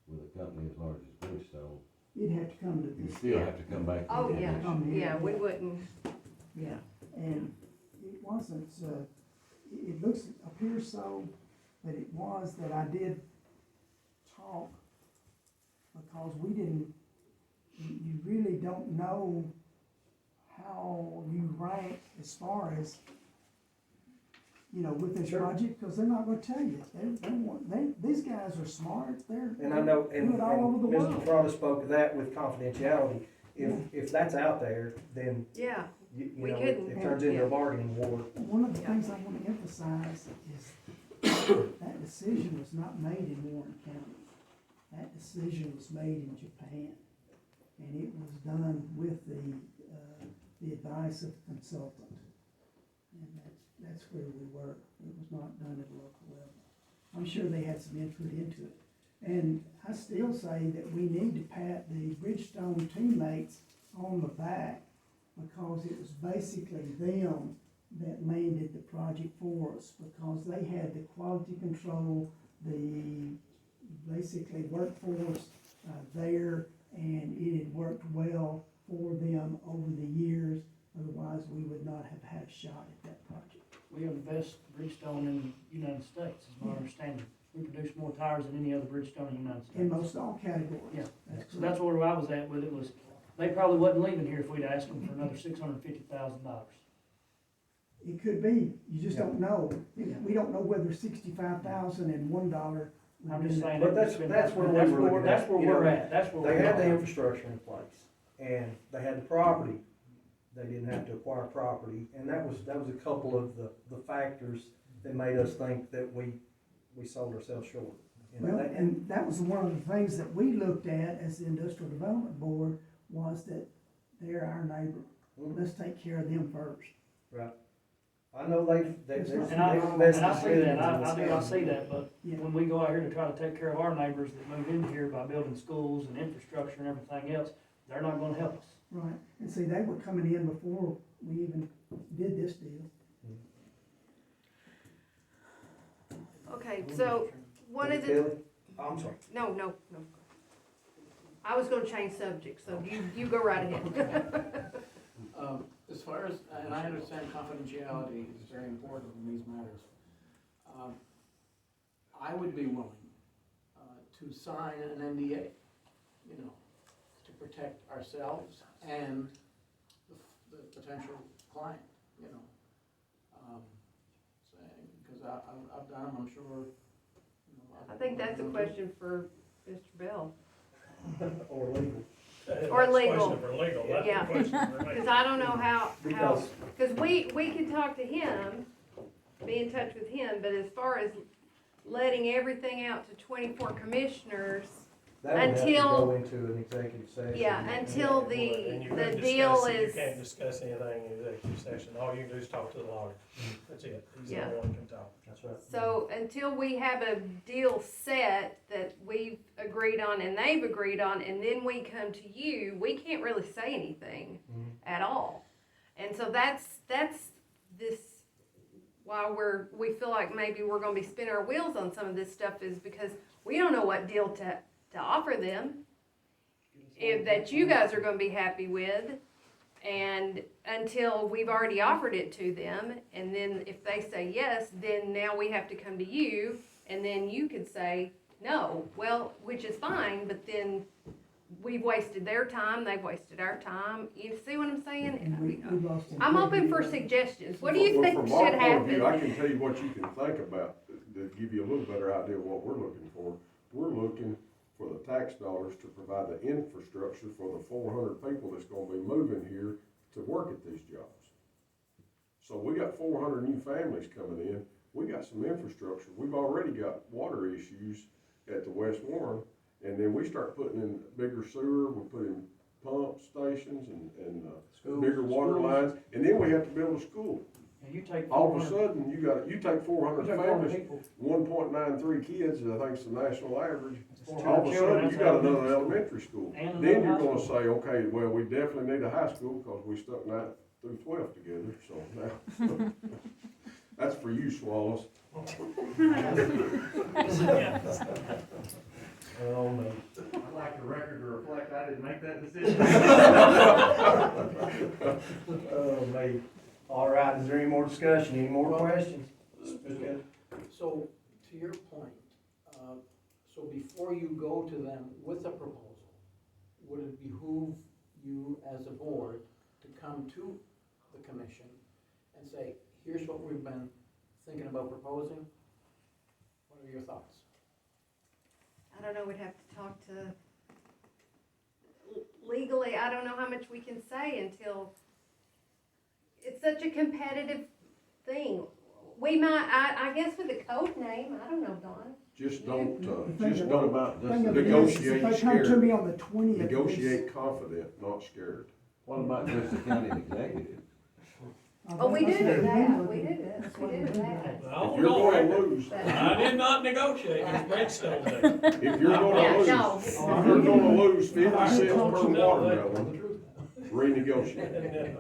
with a company as large as Bridgestone, You'd have to come to you this. still have to come back to the Oh, yeah, commission. yeah, we wouldn't, Yeah, and it wasn't, it appears so, but it was that I did talk, because we didn't, you really don't know how you rank as far as, you know, with this Sure. project, because they're not gonna tell you. These guys are smart, And I know, they and do it all over the Mr. world. Ferrada spoke of that with confidentiality. If that's out there, then, yeah, you We know, couldn't- it turns into yeah. a bargaining war. One of the things I want to emphasize is that decision was not made in Warren County. That decision was made in Japan, and it was done with the advice of the consultant. And that's where we were. It was not done at a local level. I'm sure they had some input into it. And I still say that we need to pat the Bridgestone teammates on the back, because it was basically them that landed the project for us, because they had the quality control, the basically workforce there, and it had worked well for them over the years. Otherwise, we would not have had a shot at that project. We invest Bridgestone in the United States, is my understanding. We produce more tires than any other Bridgestone in the United States. In most all categories. Yeah. That's So that's where I was at with it, was they probably wasn't leaving here if we'd asked them for another $650,000. It could be, you just don't know. We don't know whether $65,001. I'm just saying. But that's where we were looking at, That's where you we're know, at, that's where we're They at. had the infrastructure in place, and they had the property. They didn't have to acquire property, and that was a couple of the factors that made us think that we sold ourselves short. You know, Well, and that was one of the things that we looked at as the Industrial Development Board, was that they're our neighbor. Let's take care of them first. Right. I know they've And I invested see millions that, in this I county. see that, but Yeah. when we go out here to try to take care of our neighbors that move in here by building schools and infrastructure and everything else, they're not gonna help us. Right, and see, they were coming in before we even did this deal. okay, so, one of the, Billy? Oh, I'm sorry. no. I was gonna change subjects, so you go right ahead. As far as, and I understand confidentiality is very important in these matters, I would be willing to sign an NDA, you know, to protect ourselves and the potential client, you know. Because I've done them, I'm sure, you know. I think that's a question for Mr. Bell, Or legal. or legal. Question for legal, that's Yeah. the question for me. Cause I don't know how, Because- cause we could talk to him, be in touch with him, but as far as letting everything out to 24 commissioners, That would have to Until- go into an executive session. yeah, until And the you couldn't deal discuss it. is. You can't discuss anything in executive session, all you can do is talk to the lawyer, that's it, he's the Yeah. only one who can talk. That's right. So until we have a deal set that we've agreed on and they've agreed on, and then we come to you, we can't really say anything Mhm. at all. And so that's this, why we feel like maybe we're gonna be spinning our wheels on some of this stuff, is because we don't know what deal to offer them, if that you guys are gonna be happy with. And until we've already offered it to them, and then if they say yes, then now we have to come to you, and then you could say no, well, which is fine, but then we've wasted their time, they've wasted our time, you see what I'm saying? And we lost I'm open for integrity. suggestions, what do you Well, think from should our point of view, happen? I can tell you what you can think about, to give you a little better idea of what we're looking for. We're looking for the tax dollars to provide the infrastructure for the 400 people that's gonna be moving here to work at these jobs. So we got 400 new families coming in, we got some infrastructure, we've already got water issues at the West Warren, and then we start putting in bigger sewer, we put in pump stations and bigger water lines, and then we have to build a school. And you take All of a 400 sudden, you take 400 families, people. 1.93 kids, I think is the national average. 400 All of a children, sudden, that's you got how many- another elementary school. And Then another you're high gonna school. say, okay, well, we definitely need a high school, because we stuck 9th through 12th together, so now. That's for you, Swallows. Oh, no. I'd like the record to reflect I didn't make that decision. Oh, me. All right, is there any more discussion, any more questions? So, to your point, so before you go to them with a proposal, would it behoove you as a board to come to the commission and say, here's what we've been thinking about proposing? What are your thoughts? I don't know, we'd have to talk to, legally, I don't know how much we can say until, it's such a competitive thing. We might, I guess with the code name, I don't know, Don. Just don't, Think just about- don't Thing of it is, if negotiate they come to scared. me on the 20th. Negotiate confident, not scared. What about just the county executive? Oh, we do That's what that, we we do. do that, That's we what do we do. that. Well, If you're go gonna ahead. lose, I did not negotiate, it's Redstone Day. if you're gonna Yeah, lose, no. if you're gonna lose 50 cents per No, watermelon, renegotiate.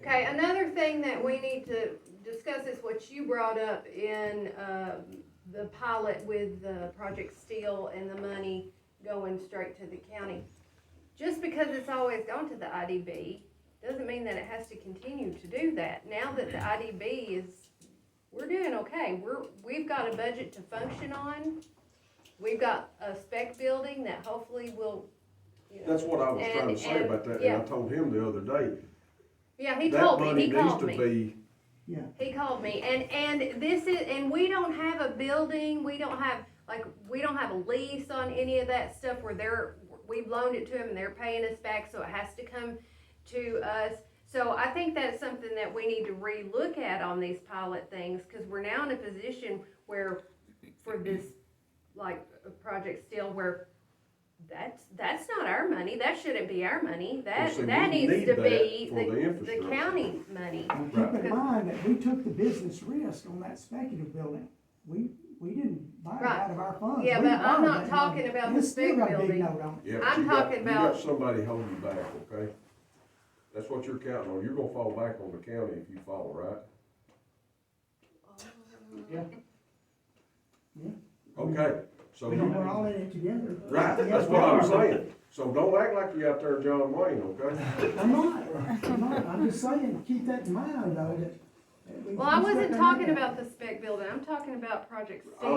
Okay, another thing that we need to discuss is what you brought up in, the pilot with the Project Steel and the money going straight to the county. Just because it's always gone to the IDB, doesn't mean that it has to continue to do that. Now that the IDB is, we're doing okay, we've got a budget to function on. We've got a spec building that hopefully will, you know. That's what I was trying to say And- about that, and yeah. I told him the other day, Yeah, he that told me, money he needs called to me. be, Yeah, He called me, and this is, and we don't have a building, we don't have a lease on any of that stuff where we've loaned it to them and they're paying us back, so it has to come to us. So I think that's something that we need to relook at on these pilot things, cause we're now in a position where, for this, like, Project Steel, where that's not our money, that shouldn't be our money, that see, we needs need to that be for the the infrastructure. county money. and keep in mind that we took the business risk on that speculative building. We didn't buy it Right. out of our funds. Yeah, We but I'm borrowed not that talking money. about And the it's still spec got a big building. note on it. yeah, but I'm you got, talking you about- got somebody holding you back, okay? That's what you're counting on, you're gonna fall back on the county if you fall, right? Yeah. Okay, so We know you, we're all in it together. right, that's what I was saying. So don't act like you out there John Wayne, okay? I'm not, I'm just saying, keep that in mind though, that we. Well, I we wasn't stuck talking our neck about the spec building, I'm talking about Project I Steel.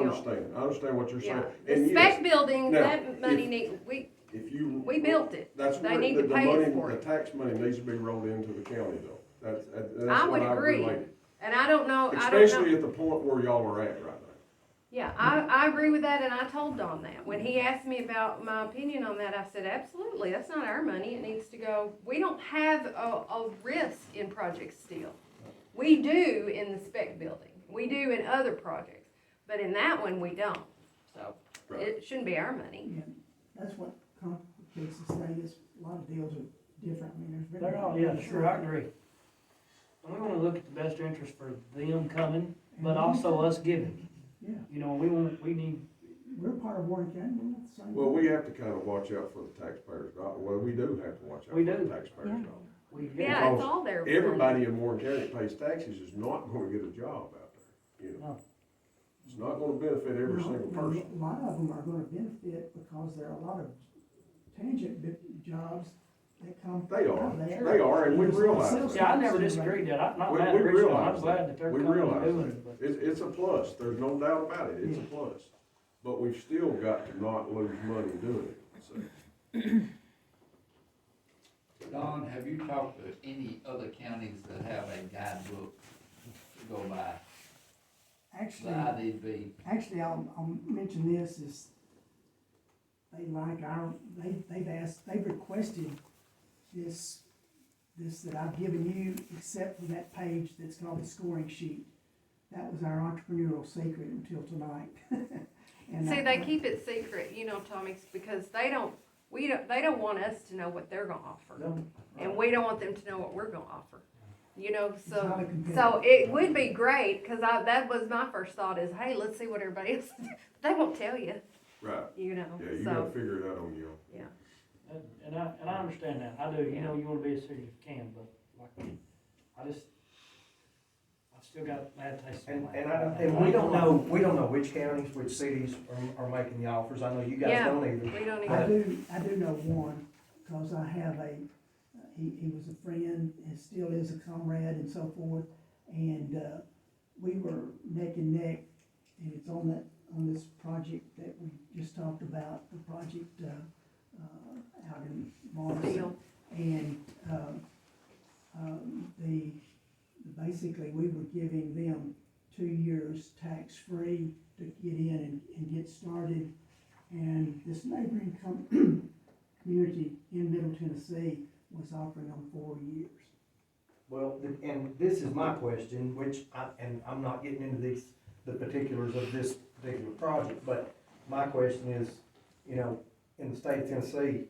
understand what you're saying. Yeah, the And spec yes, building, now, that money if- need, we we built it. That's They where need the to pay us money, for the it. tax money needs to be rolled into the county though. That's I what would I agree. relate. And I don't know, I don't know. Especially at the point where y'all are at right now. Yeah, I agree with that, and I told Don that. When he asked me about my opinion on that, I said, absolutely, that's not our money, it needs to go. We don't have a risk in Project Steel. We do in the spec building, we do in other projects, but in that one, we don't. So, Right. it shouldn't be our money. Yeah, that's what complicates this thing, is a lot of deals are different, I mean, there's very. They're all, yeah, sure, I agree. And we wanna look at the best interest for them coming, but also us giving. Yeah, You know, we need, we're part of Warren County, we're not the same. Well, we have to kind of watch out for the taxpayers' dollar. Well, we do have to watch out for We the do. taxpayers' Yeah. dollar. we, Yeah, it's all there. Everybody in Warren County that pays taxes is not gonna get a job out there, you know? No. It's not gonna benefit every No, single and person. A lot of them are gonna benefit because there are a lot of tangent jobs that come. They are. out of there. They are, and we There's a lot of realize sales that. yeah, I never tax disagreed that, I'm not We- mad we at Richmond, realize I'm glad that. that they're We coming and realize doing that. it, but. It's a plus, there's no doubt about it, it's a plus. But we've still got to not lose money doing it, so. Don, have you talked to any other counties that have a guidebook to go by, the Actually, IDB? I'll mention this is, they've requested this that I've given you, except for that page that's called the scoring sheet. That was our entrepreneurial secret until tonight. And See, they keep it secret, you know, Tommy, because they don't want us to know what they're gonna offer. No. And we don't want them to know what we're gonna offer. You know, It's highly competitive. so it would be great, cause that was my first thought is, hey, let's see what everybody else, they won't tell you, Right, you know, yeah, you gotta so, figure it out on your own. yeah. And I understand that, I do, you know, you wanna be as serious as you can, but like, I still got bad taste in my mouth. And we don't know which counties, which cities are making the offers, I know you guys Yeah. don't either. We don't I even, do know one, cause I have he was a friend and still is a comrade and so forth. And, we were neck and neck, and it's on this project that we just talked about, the project, out in Morrison. Steel. And, basically, we were giving them 2 years tax-free to get in and get started. And this neighboring community in Middle Tennessee was offering them 4 years. Well, and this is my question, and I'm not getting into the particulars of this particular project, but my question is, you know, in the state of Tennessee,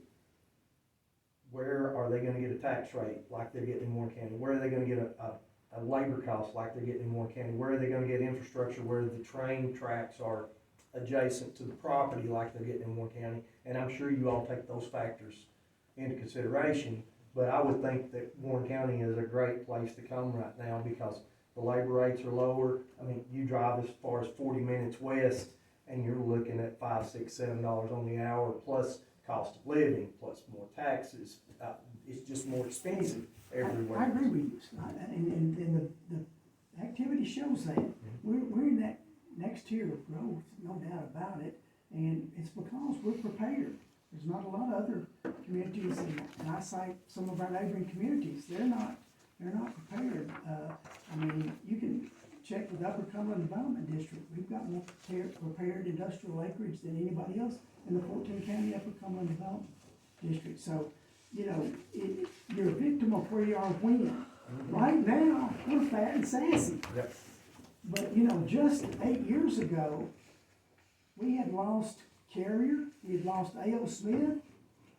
where are they gonna get a tax rate like they're getting in Warren County? Where are they gonna get a labor cost like they're getting in Warren County? Where are they gonna get infrastructure where the train tracks are adjacent to the property like they're getting in Warren County? And I'm sure you all take those factors into consideration, but I would think that Warren County is a great place to come right now because the labor rates are lower. I mean, you drive as far as 40 minutes west and you're looking at $5, $6, $7 on the hour plus cost of living, plus more taxes. It's just more expensive everywhere. I agree with you, Scott, and the activity shows that. We're in that next tier of growth, no doubt about it, and it's because we're prepared. There's not a lot of other communities, and I cite some of our neighboring communities, they're not prepared. I mean, you can check with Upper Cumberland Development District, we've got more prepared industrial acreage than anybody else in the 14-county Upper Cumberland Development District. So, you know, you're a victim of where you are when. Right now, we're fat and sassy. Yep. But, you know, just 8 years ago, we had lost Carrier, we had lost A.O. Smith,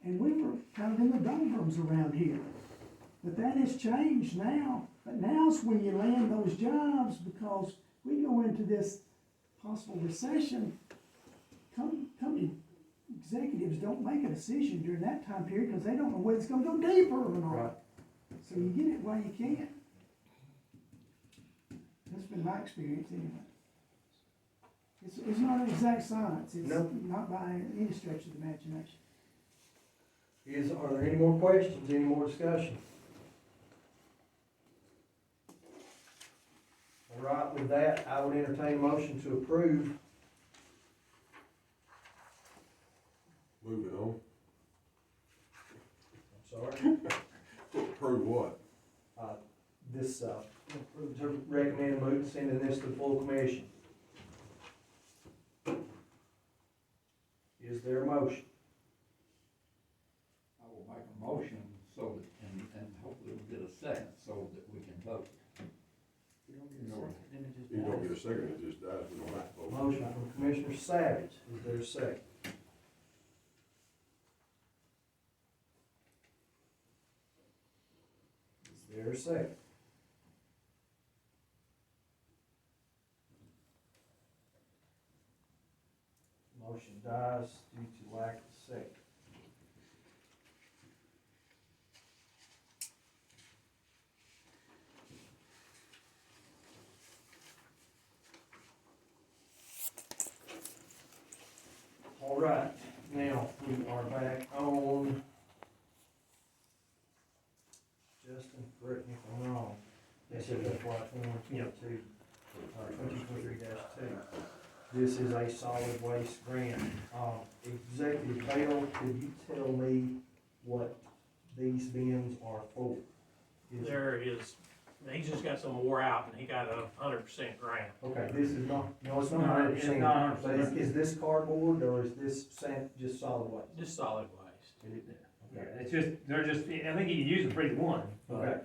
and we were kind of in the doldrums around here. But that has changed now. But now's when you land those jobs, because we go into this possible recession. Company executives don't make a decision during that time period because they don't know whether it's gonna go deeper or not. Right. So you get it while you can. That's been my experience anyway. It's not an exact science, it's No. not by any stretch of the imagination. Are there any more questions, any more discussion? All right, with that, I would entertain a motion to approve. Moving on. I'm sorry. Approve what? This, to recommend moving, sending this to the full commission. Is there a motion? I will make a motion so that, and hopefully we'll get a second so that we can vote. You don't get a second, then it just You don't dies. get a second, it just dies, we don't have to vote. Motion from Commissioner Savage, is there a second? Is there a second? Motion dies due to lack of second. All right, now we are back on, Justin, correct me if I'm wrong, this is FY 2022, or 2023-2. This is a solid waste grant. Executive Bell, could you tell me what these bins are for? There is, he's just got some wore out and he got 100% grant. Okay, this is not, no, it's not No, 100%. it's not 100%. But is this cardboard or is this just solid waste? Just solid waste. Yeah, it's just, they're just, I think you can use them for either one. but- Okay.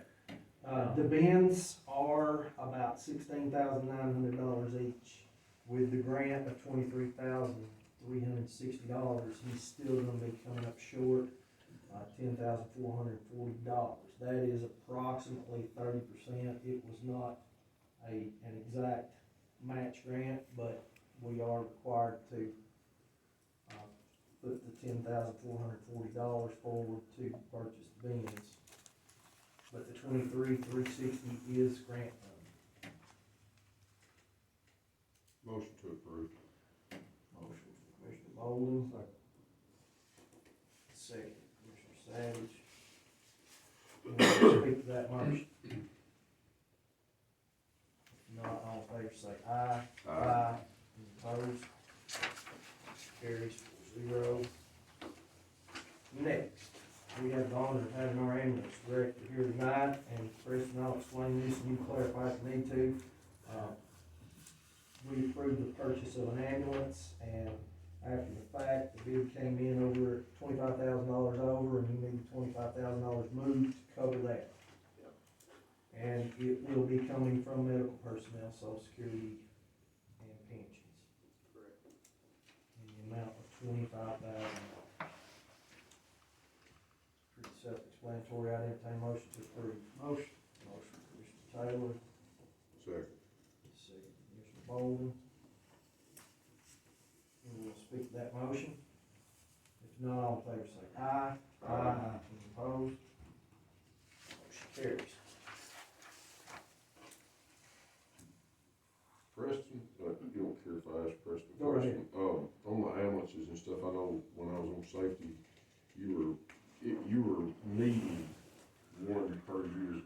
The bins are about $16,900 each. With the grant of $23,360, he's still gonna be coming up short, $10,440. That is approximately 30%. It was not an exact match grant, but we are required to put the $10,440 forward to purchase the bins. But the $23,360 is grant funded. Motion to approve. Motion from Commissioner Bowden. Second, Commissioner Savage. Anyone speak to that motion? If not, all in favor say aye. Aye. Any opposed? Carries 4-0. Next, we have the honor of having our ambulance director here tonight, and Preston, I'll explain this and you clarify if you need to. We approved the purchase of an ambulance, and after the fact, the bid came in over $25,000 over, and you need $25,000 moved to cover that. And it will be coming from medical personnel, Social Security, and pensions. Correct. In the amount of $25,000. Pretty self-explanatory. I'd entertain a motion to approve. Motion. Motion, Commissioner Taylor. Second. Second, Commissioner Bolden. Anyone will speak to that motion? If not, all in favor say aye. Aye. Any opposed? Motion carries. Preston, you don't care if I ask Preston a Go ahead. question? On the ambulances and stuff, I know when I was on safety, you were needing one per year.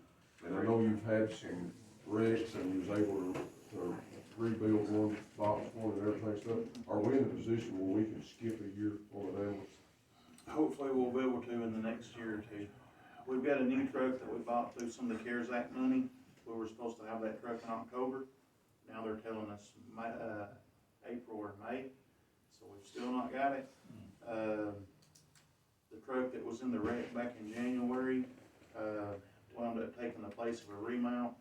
And I know you've had some wrecks and you was able to rebuild one box one and everything stuff. Are we in a position where we can skip a year on an ambulance? Hopefully we'll be able to in the next year or two. We've got a new truck that we bought through some of the CARES Act money. We were supposed to have that truck in October. Now they're telling us April or May, so we've still not got it. The truck that was in the wreck back in January, wound up taking the place of a remount.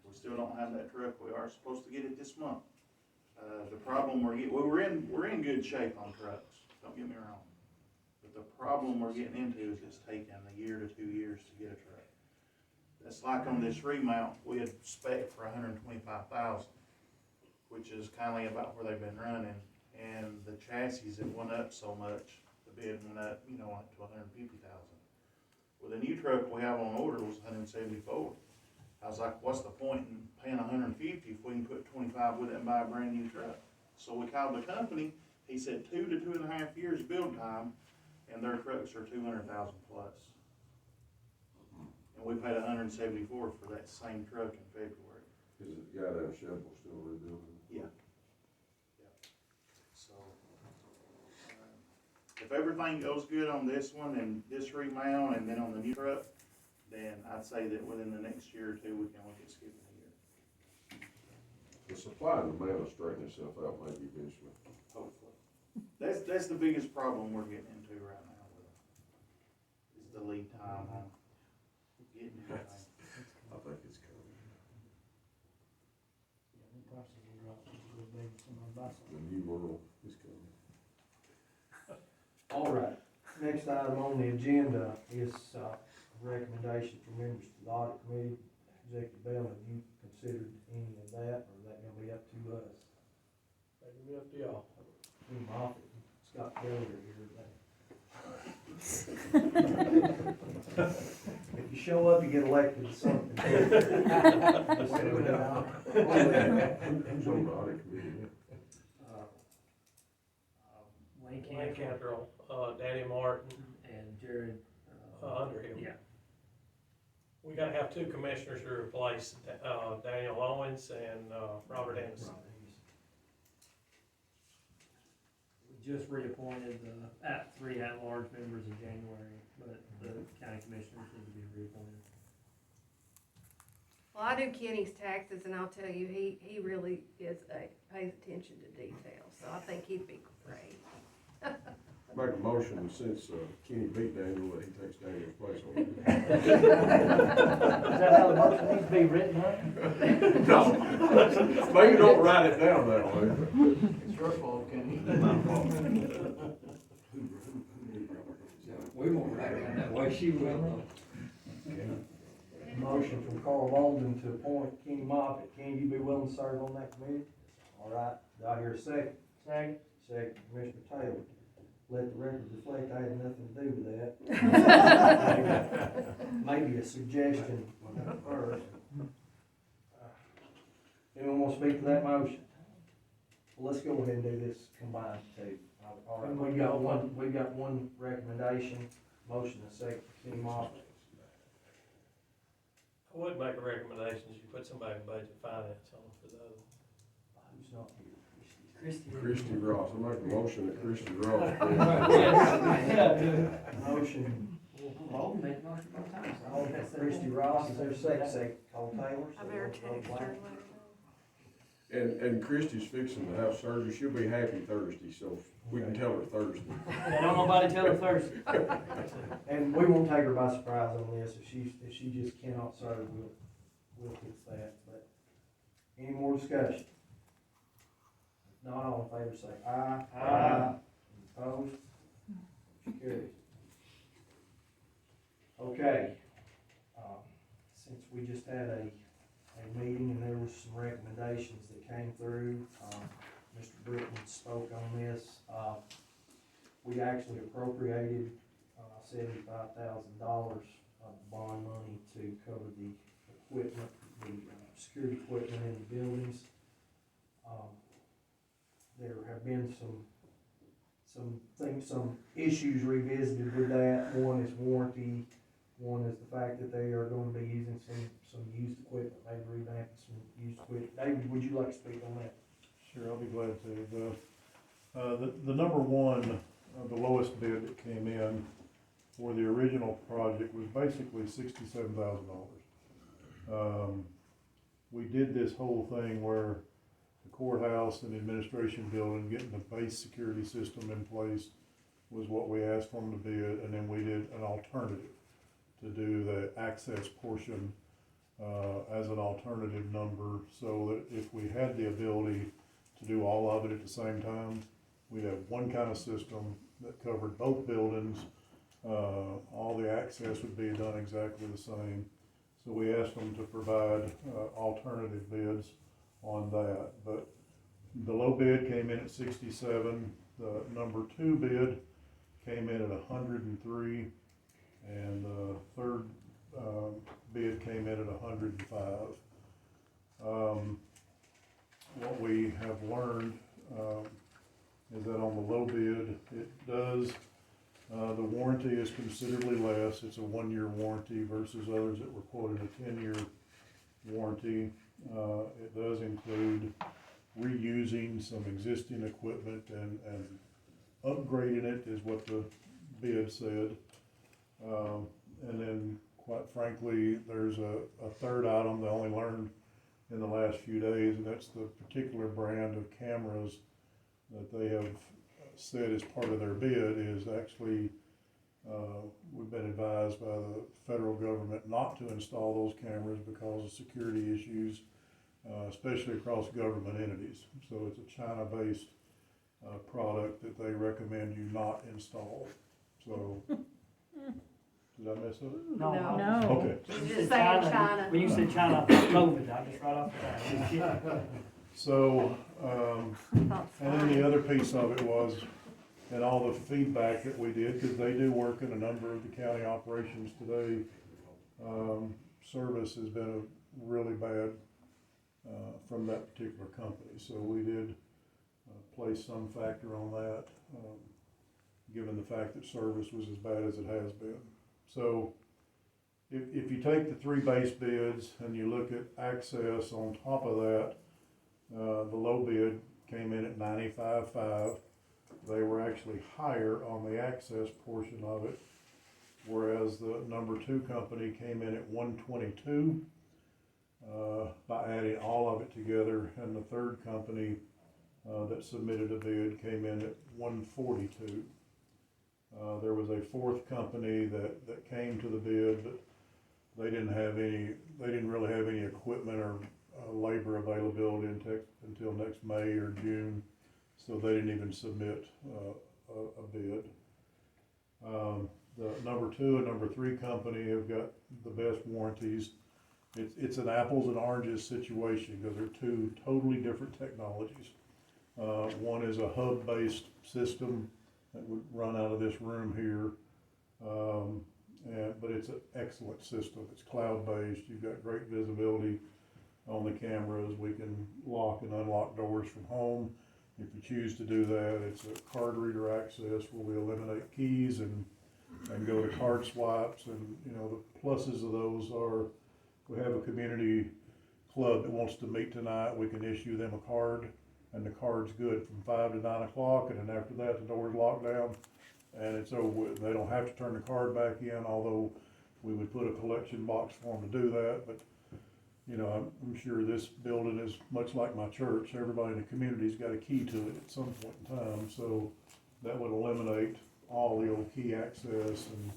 We still don't have that truck. We are supposed to get it this month. The problem we're in good shape on trucks, don't get me wrong. But the problem we're getting into is it's taking a year to 2 years to get a truck. That's like on this remount, we had spec for $125,000, which is kindly about where they've been running. And the chassis have went up so much, the bid went up, up to $150,000. Well, the new truck we have on order was $174,000. I was like, what's the point in paying $150,000 if we can put $25,000 with it and buy a brand new truck? So we called the company. He said 2 to 2.5 years build time, and their trucks are 200,000 plus. And we paid 174 for that same truck in February. Is it the guy down in Sheffield still rebuilding? Yeah. So, if everything goes good on this one and this remount and then on the new truck, then I'd say that within the next year or two, we can look at skipping a year, The supply and demand will straighten itself out maybe eventually. hopefully. That's the biggest problem we're getting into right now with it, is the lead time on getting everything. I think it's coming. Yeah, the prices will drop just a little bit, somebody buy something. The new world is coming. All right, next item on the agenda is, recommendation for members to the audit committee. Executive Bell, have you considered any of that, or is that gonna be up to us? That can be up to y'all. Team Moffitt, Scott Keller here today. If you show up, you get elected to something. Who's on the audit committee? Wayne Wayne Cantrell Cantrell, Danny Martin, and Jared, Underhill. yeah. We gotta have two commissioners to replace, Daniel Owens and, Robert Anderson. We just reappointed the three at-large members in January, but the county commissioners need to be reappointed. Well, I do Kenny's taxes, and I'll tell you, he really pays attention to detail, so I think he'd be great. Make a motion since Kenny beat Daniel, that he takes Daniel's place on it. Is that how the motion needs to be written up? No, maybe don't write it down that way. It's your fault, Kenny. We won't write it that way, she will. Motion from Carl Walden to appoint Kenny Moffitt. Kenny, you be willing to serve on that committee? All right, do I hear a second? Second. Second, Commissioner Taylor. Let the record reflect I had nothing to do with that. Maybe a suggestion first. Anyone want to speak to that motion? Well, let's go ahead and do this combined too. All right, we got one recommendation, motion and second for Kenny Moffitt. I would make a recommendation, you put somebody in budget finance on for the other. Who's not here? Christie Ross, I make a motion that Christie Ross. Motion, Well, make a motion one time. Christie Ross, is there a second, Cole Taylor? I better text her and let her know. And Christie's fixing to have surgery, she'll be happy Thursday, so we can tell her Thursday. Yeah, don't nobody tell her Thursday. And we won't take her by surprise on this, if she just cannot serve, we'll fix that, but any more discussion? If not, all in favor say aye. Aye. Opposed? Carries. Okay, since we just had a meeting and there was some recommendations that came through, Mr. Britton spoke on this, we actually appropriated $75,000 of bond money to cover the equipment, the security equipment in the buildings. There have been some issues revisited with that. One is warranty, one is the fact that they are going to be using some used equipment, maybe revamping some used equipment. David, would you like to speak on that? Sure, I'll be glad to. The number one, the lowest bid that came in for the original project was basically $67,000. We did this whole thing where the courthouse and the administration building, getting the base security system in place was what we asked them to bid, and then we did an alternative to do the access portion as an alternative number, so that if we had the ability to do all of it at the same time, we'd have one kind of system that covered both buildings. All the access would be done exactly the same. So we asked them to provide alternative bids on that. But the low bid came in at 67. The number two bid came in at 103, and the third bid came in at 105. What we have learned is that on the low bid, it does The warranty is considerably less. It's a 1-year warranty versus others that were quoted a 10-year warranty. It does include reusing some existing equipment and upgrading it is what the bid said. And then, quite frankly, there's a third item that I only learned in the last few days, and that's the particular brand of cameras that they have said as part of their bid is actually, we've been advised by the federal government not to install those cameras because of security issues, especially across government entities. So it's a China-based product that they recommend you not install. So, did I mess up? No. No. Okay. You just saying China. When you said China, I thought COVID, I just right off the bat. So, and then the other piece of it was, and all the feedback that we did, because they do work in a number of the county operations today, service has been really bad from that particular company. So we did place some factor on that, given the fact that service was as bad as it has been. So if you take the 3 base bids and you look at access on top of that, the low bid came in at $95,500. They were actually higher on the access portion of it, whereas the number 2 company came in at $122 by adding all of it together, and the third company that submitted a bid came in at $142. There was a 4th company that came to the bid, but they didn't really have any equipment or labor availability until next May or June, so they didn't even submit a bid. The number 2 and number 3 company have got the best warranties. It's an apples and oranges situation because they're 2 totally different technologies. One is a hub-based system that would run out of this room here, but it's an excellent system. It's cloud-based. You've got great visibility on the cameras. We can lock and unlock doors from home. If you choose to do that, it's a card reader access where we eliminate keys and go to card swipes. And you know, the pluses of those are we have a community club that wants to meet tonight. We can issue them a card, and the card's good from 5 to 9 o'clock, and then after that the door's locked down and it's over with. They don't have to turn the card back in, although we would put a collection box for them to do that. But you know, I'm sure this building is much like my church. Everybody in the community's got a key to it at some point in time, so that would eliminate all the old key access. And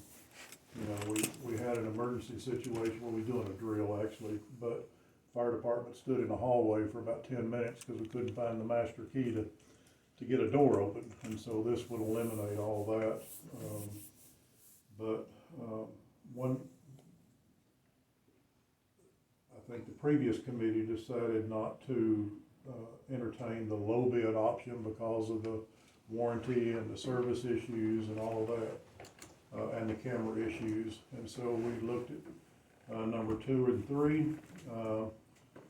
you know, we had an emergency situation where we were doing a drill actually, but fire department stood in the hallway for about 10 minutes because we couldn't find the master key to get a door open, and so this would eliminate all that. I think the previous committee decided not to entertain the low bid option because of the warranty and the service issues and all of that, and the camera issues. And so we looked at number 2 and 3,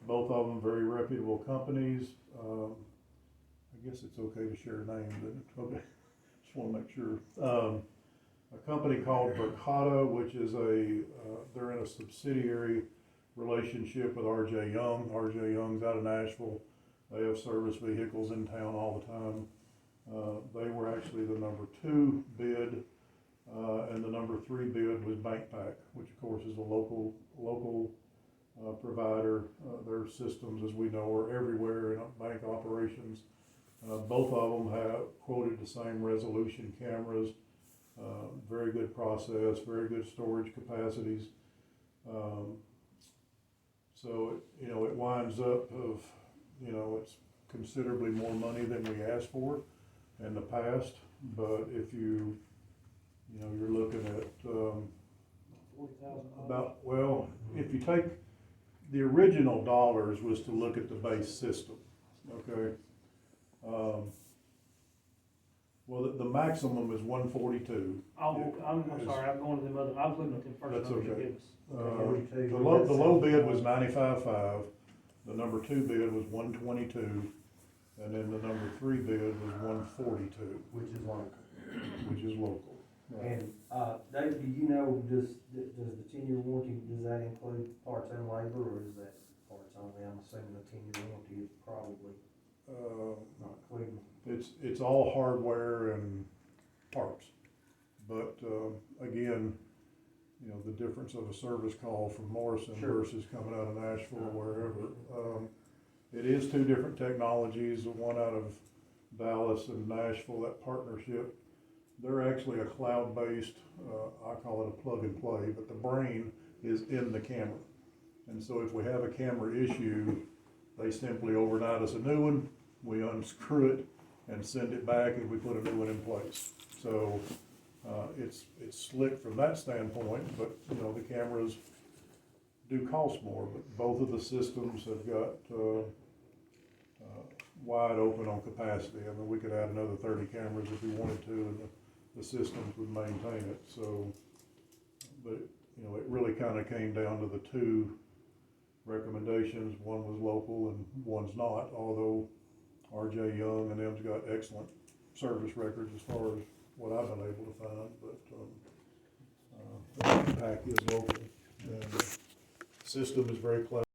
both of them very reputable companies. I guess it's okay to share names, isn't it? Okay, just want to make sure. A company called Verkada, which is they're in a subsidiary relationship with RJ Young. RJ Young's out of Nashville. They have service vehicles in town all the time. They were actually the number 2 bid, and the number 3 bid was BankPack, which of course is a local provider. Their systems, as we know, are everywhere in bank operations. Both of them have quoted the same resolution cameras, very good process, very good storage capacities. So, you know, it winds up of, you know, it's considerably more money than we asked for in the past, but if you know, you're looking at about, well, if you take the original dollars was to look at the base system, okay? Well, the maximum is 142. Oh, I'm sorry, I'm going to them other, I was looking at them first. That's numbers you okay. gave us. The low bid was 95.5, the number 2 bid was 122, and then the number 3 bid was 142. Which is local. Which is local. And, Dave, do you know, does the 10-year warranty, does that include parts and labor, or is that parts only? I'm assuming the 10-year warranty is probably not including. It's all hardware and parts. But, again, you know, the difference of a service call from Morrison Sure. versus coming out of Nashville or wherever. It is two different technologies, the one out of Dallas and Nashville, that partnership. They're actually a cloud-based, I call it a plug and play, but the brain is in the camera. And so if we have a camera issue, they simply overnight us a new one, we unscrew it and send it back and we put a new one in place. So, it's slick from that standpoint, but, you know, the cameras do cost more, but both of the systems have got, wide open on capacity. I mean, we could add another 30 cameras if we wanted to, and the systems would maintain it, so. But, you know, it really kinda came down to the two recommendations. One was local and one's not, although RJ Young and them's got excellent service records as far as what I've been able to find, but, the impact is local. And the system is very clever.